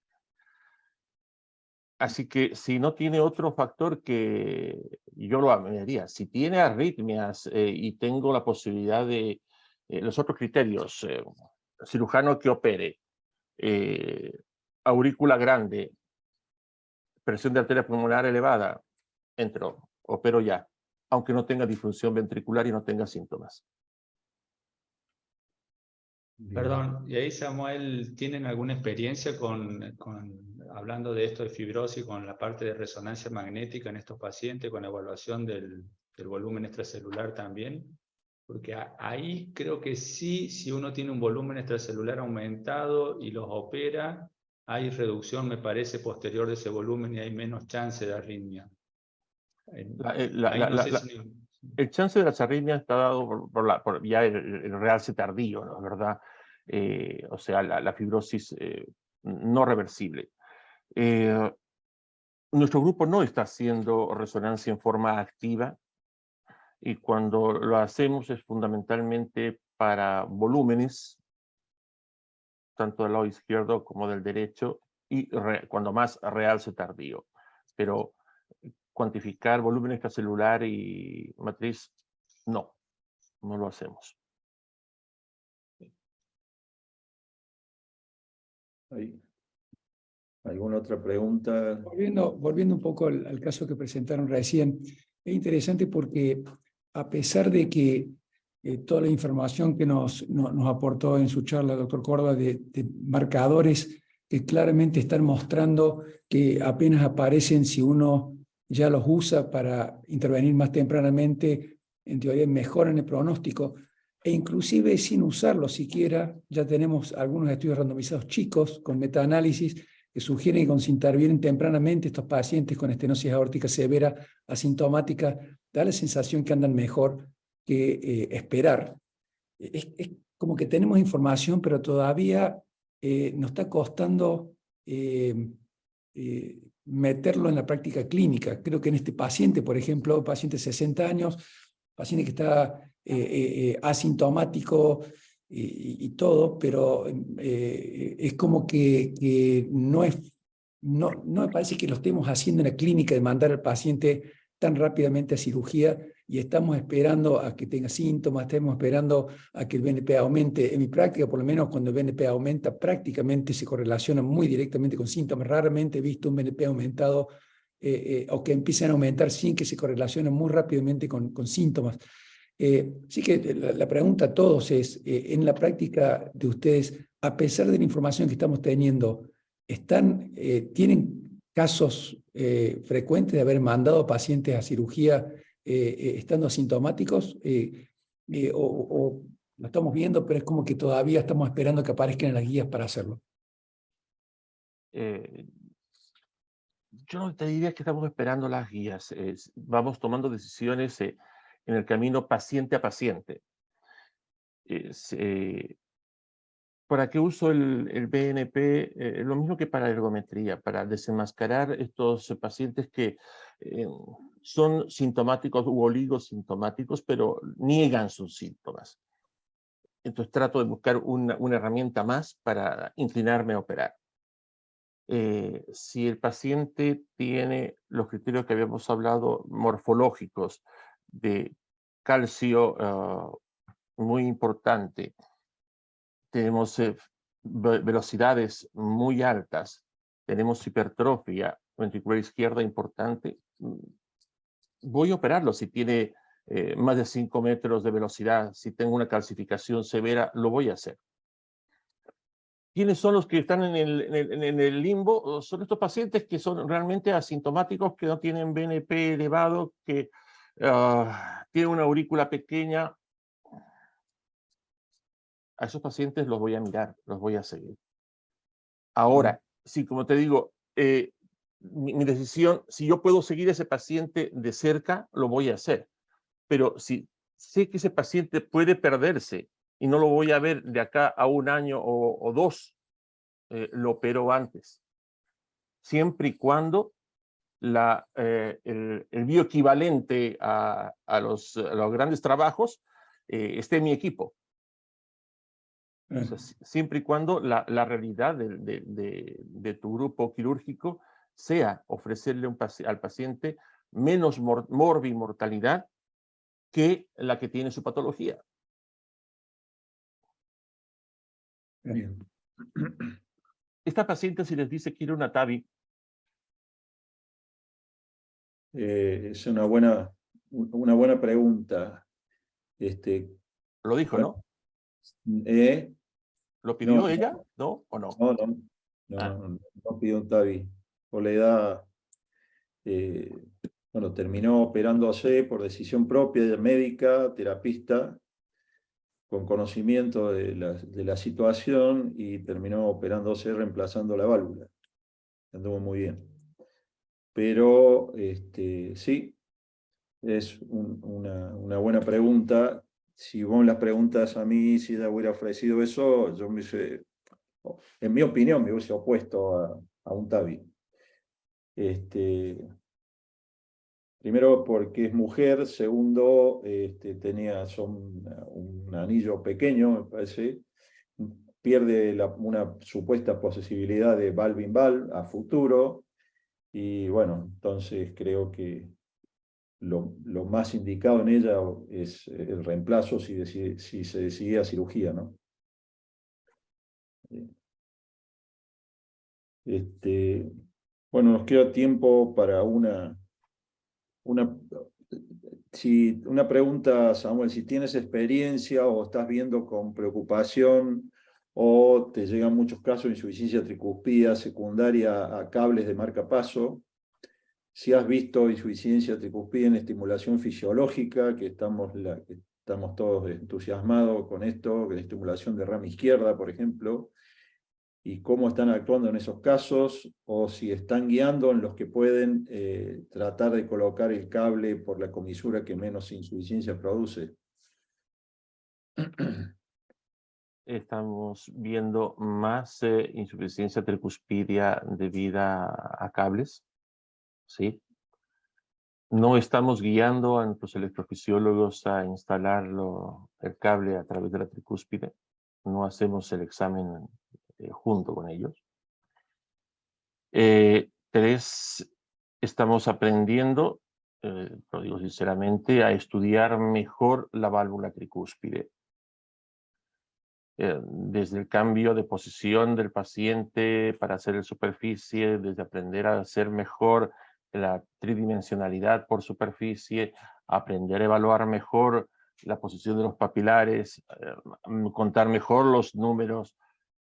Así que si no tiene otro factor que yo lo añadiría, si tiene arritmias y tengo la posibilidad de los otros criterios, cirujano que opere, aurícula grande, presión de arteria pulmonar elevada, entro, opero ya, aunque no tenga disfunción ventricular y no tenga síntomas. Perdón, y ahí, Samuel, ¿tienen alguna experiencia hablando de esto de fibrosis, con la parte de resonancia magnética en estos pacientes, con evaluación del volumen extracelular también? Porque ahí creo que sí, si uno tiene un volumen extracelular aumentado y los opera, hay reducción, me parece, posterior de ese volumen y hay menos chance de arritmia. El chance de las arritmias está dado por ya el realce tardío, ¿no? ¿Verdad? O sea, la fibrosis no reversible. Nuestro grupo no está haciendo resonancia en forma activa y cuando lo hacemos es fundamentalmente para volúmenes, tanto del lado izquierdo como del derecho, y cuando más realce tardío. Pero cuantificar volumen extracelular y matriz, no lo hacemos. ¿Alguna otra pregunta? Volviendo un poco al caso que presentaron recién, es interesante porque a pesar de que toda la información que nos aportó en su charla el doctor Córdoba de marcadores que claramente están mostrando que apenas aparecen si uno ya los usa para intervenir más tempranamente, en teoría mejoran el pronóstico, e inclusive sin usarlos siquiera, ya tenemos algunos estudios randomizados chicos con metaanálisis que sugieren que cuando se intervienen tempranamente estos pacientes con estenosis aórtica severa asintomática, da la sensación que andan mejor que esperar. Es como que tenemos información, pero todavía nos está costando meterlo en la práctica clínica. Creo que en este paciente, por ejemplo, paciente de 60 años, paciente que está asintomático y todo, pero es como que no me parece que lo estemos haciendo en la clínica de mandar al paciente tan rápidamente a cirugía y estamos esperando a que tenga síntomas, estamos esperando a que el BNP aumente. En mi práctica, por lo menos cuando el BNP aumenta, prácticamente se correlaciona muy directamente con síntomas. Raramente he visto un BNP aumentado o que empiecen a aumentar sin que se correlacione muy rápidamente con síntomas. Sí que la pregunta a todos es, en la práctica de ustedes, a pesar de la información que estamos teniendo, ¿tienen casos frecuentes de haber mandado pacientes a cirugía estando asintomáticos? O lo estamos viendo, pero es como que todavía estamos esperando que aparezcan en las guías para hacerlo. Yo no te diría que estamos esperando las guías. Vamos tomando decisiones en el camino paciente a paciente. ¿Para qué uso el BNP? Lo mismo que para ergometría, para desenmascarar estos pacientes que son sintomáticos u oligosintomáticos, pero niegan sus síntomas. Entonces trato de buscar una herramienta más para inclinarme a operar. Si el paciente tiene los criterios que habíamos hablado morfológicos de calcio muy importante, tenemos velocidades muy altas, tenemos hipertrofia ventricular izquierda importante, voy a operarlo. Si tiene más de 5 metros de velocidad, si tengo una calcificación severa, lo voy a hacer. ¿Quiénes son los que están en el limbo? Son estos pacientes que son realmente asintomáticos, que no tienen BNP elevado, que tienen una aurícula pequeña. A esos pacientes los voy a mirar, los voy a seguir. Ahora, sí, como te digo, mi decisión, si yo puedo seguir a ese paciente de cerca, lo voy a hacer. Pero si sé que ese paciente puede perderse y no lo voy a ver de acá a 1 año o 2, lo opero antes. Siempre y cuando el bioequivalente a los grandes trabajos esté en mi equipo. O sea, siempre y cuando la realidad de tu grupo quirúrgico sea ofrecerle al paciente menos morbimortalidad que la que tiene su patología. Bien. Esta paciente, si les dice quiere una TAVI, Es una buena pregunta. lo dijo, Bueno, ¿no? ¿Lo pidió no, ella? ¿No? ¿O no? No pidió un TAVI. Por la edad, bueno, terminó operándose por decisión propia, médica, terapista, con conocimiento de la situación, y terminó operándose reemplazando la válvula. Anduvo muy bien. Pero sí, es una buena pregunta. Si vos me las preguntas a mí si ella hubiera ofrecido eso, yo en mi opinión, me hubiese opuesto a un TAVI. Primero porque es mujer, segundo, tenía un anillo pequeño, me parece, pierde una supuesta posesibilidad de valve-in-valve a futuro, y bueno, entonces creo que lo más indicado en ella es el reemplazo si se decidía cirugía, ¿no? Bueno, nos queda tiempo para Si una pregunta, Samuel, si tienes experiencia o estás viendo con preocupación o te llegan muchos casos de insuficiencia tricuspida secundaria a cables de marcapaso, si has visto insuficiencia tricuspida en estimulación fisiológica, que estamos todos entusiasmados con esto, de estimulación de rama izquierda, por ejemplo, y cómo están actuando en esos casos, o si están guiando en los que pueden tratar de colocar el cable por la comisura que menos insuficiencia produce. Estamos viendo más insuficiencia tricuspidia debida a cables, ¿sí? No estamos guiando a nuestros electrofisiólogos a instalar el cable a través de la tricúspide. No hacemos el examen junto con ellos. 3, estamos aprendiendo, lo digo sinceramente, a estudiar mejor la válvula tricúspide. Desde el cambio de posición del paciente para hacer el superficie, desde aprender a hacer mejor la tridimensionalidad por superficie, aprender a evaluar mejor la posición de los papilares, contar mejor los números,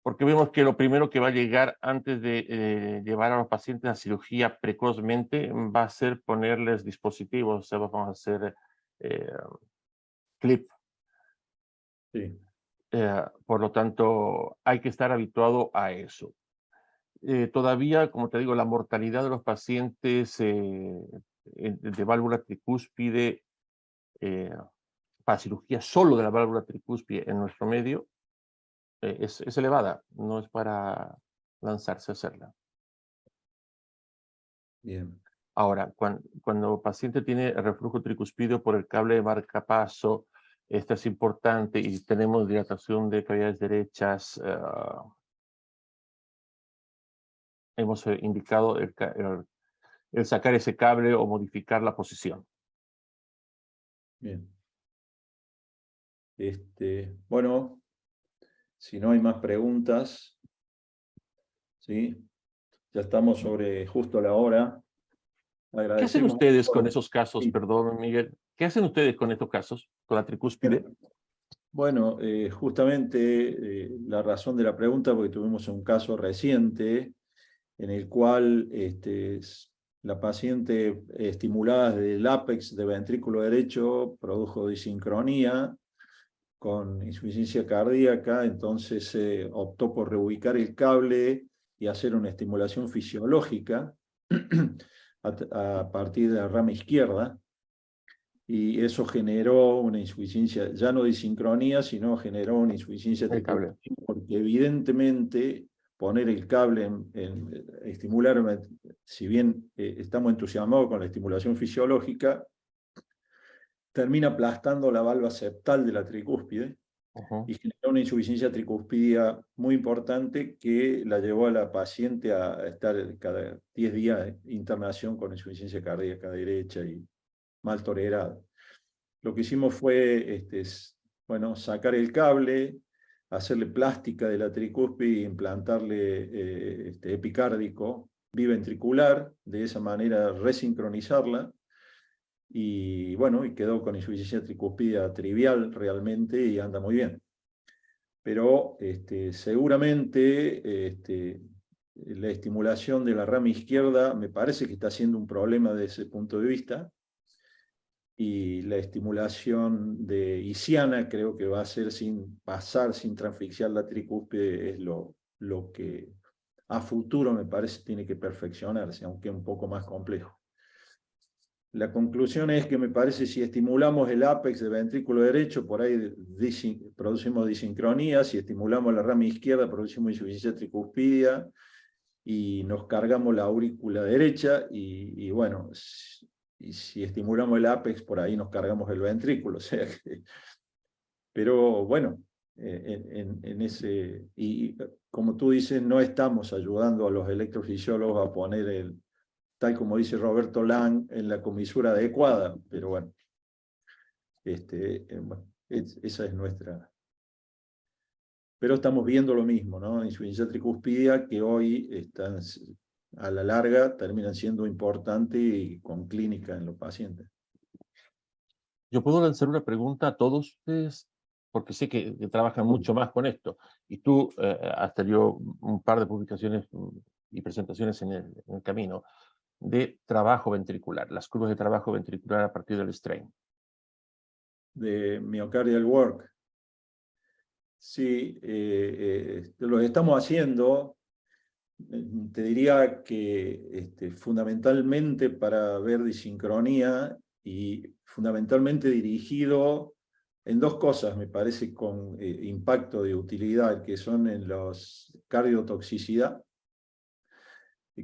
porque vemos que lo primero que va a llegar antes de llevar a los pacientes a cirugía precozmente va a ser ponerles dispositivos, o sea, vamos a hacer clip. Sí. Por lo tanto, hay que estar habituado a eso. Todavía, como te digo, la mortalidad de los pacientes de válvula tricúspide para cirugía solo de la válvula tricúspide en nuestro medio es elevada, no es para lanzarse a hacerla. Bien. Ahora, cuando el paciente tiene reflujo tricuspidio por el cable de marcapaso, esto es importante y tenemos dilatación de cavidades derechas, hemos indicado el sacar ese cable o modificar la posición. Bien. Bueno, si no hay más preguntas, ¿sí? Ya estamos sobre justo la hora. ¿Qué hacen ustedes con esos casos? Sí. Perdón, Miguel. ¿Qué hacen ustedes con estos casos, con la tricúspide? Bueno, justamente la razón de la pregunta, porque tuvimos un caso reciente en el cual la paciente estimulada desde el ápex del ventrículo derecho produjo disincronía con insuficiencia cardíaca, entonces optó por reubicar el cable y hacer una estimulación fisiológica a partir de la rama izquierda, y eso generó una insuficiencia, ya no de sincronía, sino generó una insuficiencia tricuspide, porque evidentemente poner el cable estimular, si bien estamos entusiasmados con la estimulación fisiológica, termina aplastando la valva septal de la tricúspide y generó una insuficiencia tricuspidia muy importante que la llevó a la paciente a estar cada 10 días de internación con insuficiencia cardíaca derecha y mal tolerada. Lo que hicimos fue sacar el cable, hacerle plástica de la tricúspide y implantarle epicárdico biventricular, de esa manera resincronizarla, y bueno, y quedó con insuficiencia tricúspida trivial realmente y anda muy bien. Pero seguramente la estimulación de la rama izquierda me parece que está siendo un problema desde ese punto de vista, y la estimulación de isiana creo que va a ser sin transfixiar la tricúspide, es lo que a futuro me parece tiene que perfeccionarse, aunque es un poco más complejo. La conclusión es que me parece si estimulamos el ápex del ventrículo derecho, por ahí producimos disincronía, si estimulamos la rama izquierda producimos insuficiencia tricuspidia y nos cargamos la aurícula derecha, y bueno, y si estimulamos el ápex, por ahí nos cargamos el ventrículo. O sea que, pero bueno, y como tú dices, no estamos ayudando a los electrofisiólogos a poner tal como dice Roberto Lang, en la comisura adecuada, pero bueno, esa es nuestra. Pero estamos viendo lo mismo, ¿no? Insuficiencia tricuspidia que hoy están, a la larga terminan siendo importantes y con clínica en los pacientes. Yo puedo lanzar una pregunta a todos ustedes, porque sé que trabajan mucho más con esto. Y tú has tenido un par de publicaciones y presentaciones en el camino de trabajo ventricular, las curvas de trabajo ventricular a partir del strain. De myocardial work. Sí, lo estamos haciendo. Te diría que fundamentalmente para ver disincronía y fundamentalmente dirigido en dos cosas, me parece, con impacto de utilidad, que son en los cardiotoxicidad,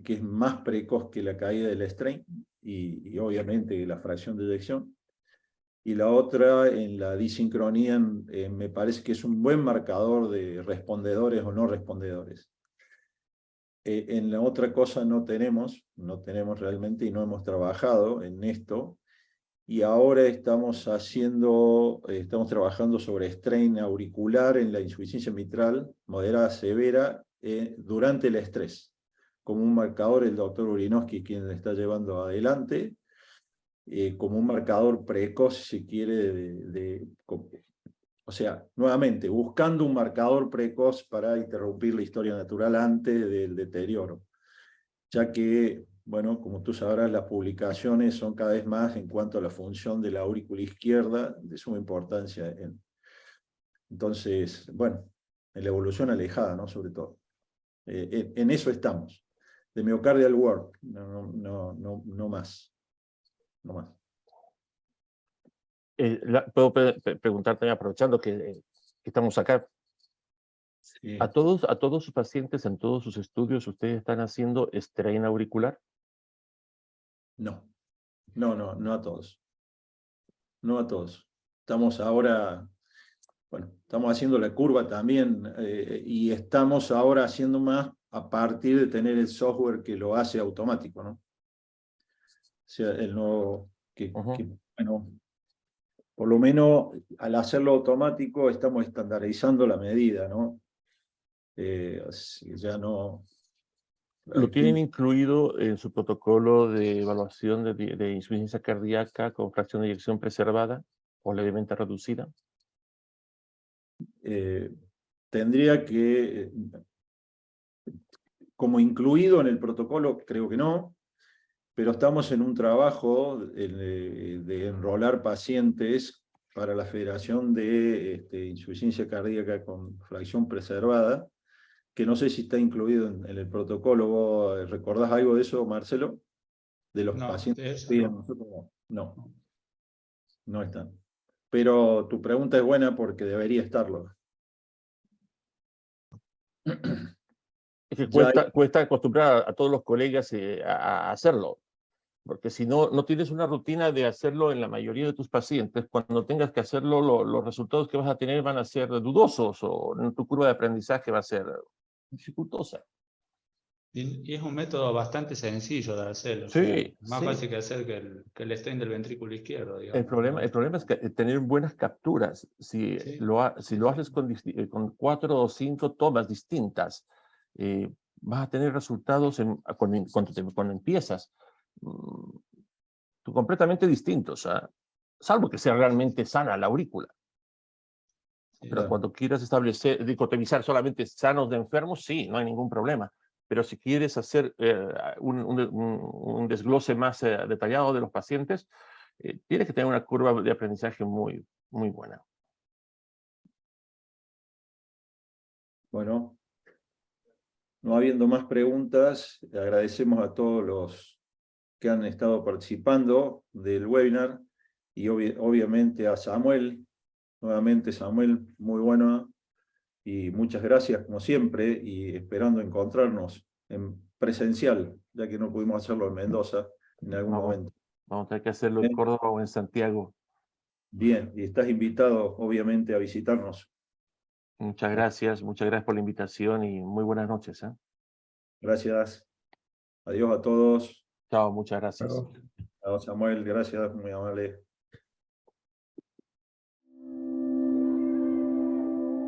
que es más precoz que la caída del strain y obviamente la fracción de eyección. Y la otra, en la disincronía, me parece que es un buen marcador de respondedores o no respondedores. En la otra cosa no tenemos realmente y no hemos trabajado en esto. Y ahora estamos trabajando sobre strain auricular en la insuficiencia mitral moderada severa durante el estrés. Como un marcador, el doctor Urinowski, quien lo está llevando adelante, como un marcador precoz, si se quiere, o sea, nuevamente, buscando un marcador precoz para interrumpir la historia natural antes del deterioro. Ya que, bueno, como tú sabrás, las publicaciones son cada vez más en cuanto a la función de la aurícula izquierda, de suma importancia. Entonces, bueno, en la evolución alejada, ¿no? Sobre todo. En eso estamos. De myocardial work, no más. No más. Puedo preguntarte, aprovechando que estamos acá, Sí. ¿a todos sus pacientes, en todos sus estudios, ustedes están haciendo strain auricular? No a todos. No a todos. Estamos ahora, bueno, estamos haciendo la curva también y estamos ahora haciendo más a partir de tener el software que lo hace automático, ¿no? O sea, el nuevo, bueno, por lo menos al hacerlo automático estamos estandarizando la medida, ¿no? Ya no... ¿Lo tienen incluido en su protocolo de evaluación de insuficiencia cardíaca con fracción de eyección preservada o levemente reducida? Tendría que, como incluido en el protocolo, creo que no, pero estamos en un trabajo de enrolar pacientes para la Federación de Insuficiencia Cardíaca con Fracción Preservada, que no sé si está incluido en el protocolo. ¿Vos recordás algo de eso, Marcelo? De los pacientes que piden nosotros. No están. Pero tu pregunta es buena porque debería estarlo. Es que cuesta acostumbrar a todos los colegas a hacerlo, porque si no tienes una rutina de hacerlo en la mayoría de tus pacientes, cuando tengas que hacerlo, los resultados que vas a tener van a ser dudosos o tu curva de aprendizaje va a ser dificultosa. Y es un método bastante sencillo de hacerlo. Sí, o sea, más sí. fácil que hacer que el strain del ventrículo izquierdo, digamos. El problema es que tener buenas capturas. Si lo haces con 4 o 5 tomas distintas, vas a tener resultados cuando empiezas completamente distintos, salvo que sea realmente sana la aurícula. Pero cuando quieras dicotomizar solamente sanos de enfermos, sí, no hay ningún problema. Pero si quieres hacer un desglose más detallado de los pacientes, tienes que tener una curva de aprendizaje muy, muy buena. Bueno, no habiendo más preguntas, agradecemos a todos los que han estado participando del webinar y obviamente a Samuel. Nuevamente, Samuel, muy bueno y muchas gracias como siempre y esperando encontrarnos en presencial, ya que no pudimos hacerlo en Mendoza en algún momento. Vamos a tener que hacerlo en Córdoba o en Santiago. Bien, y estás invitado obviamente a visitarnos. Muchas gracias por la invitación y muy buenas noches. Gracias. Adiós a todos. Chao, muchas gracias. Chao, Samuel, gracias, muy amable.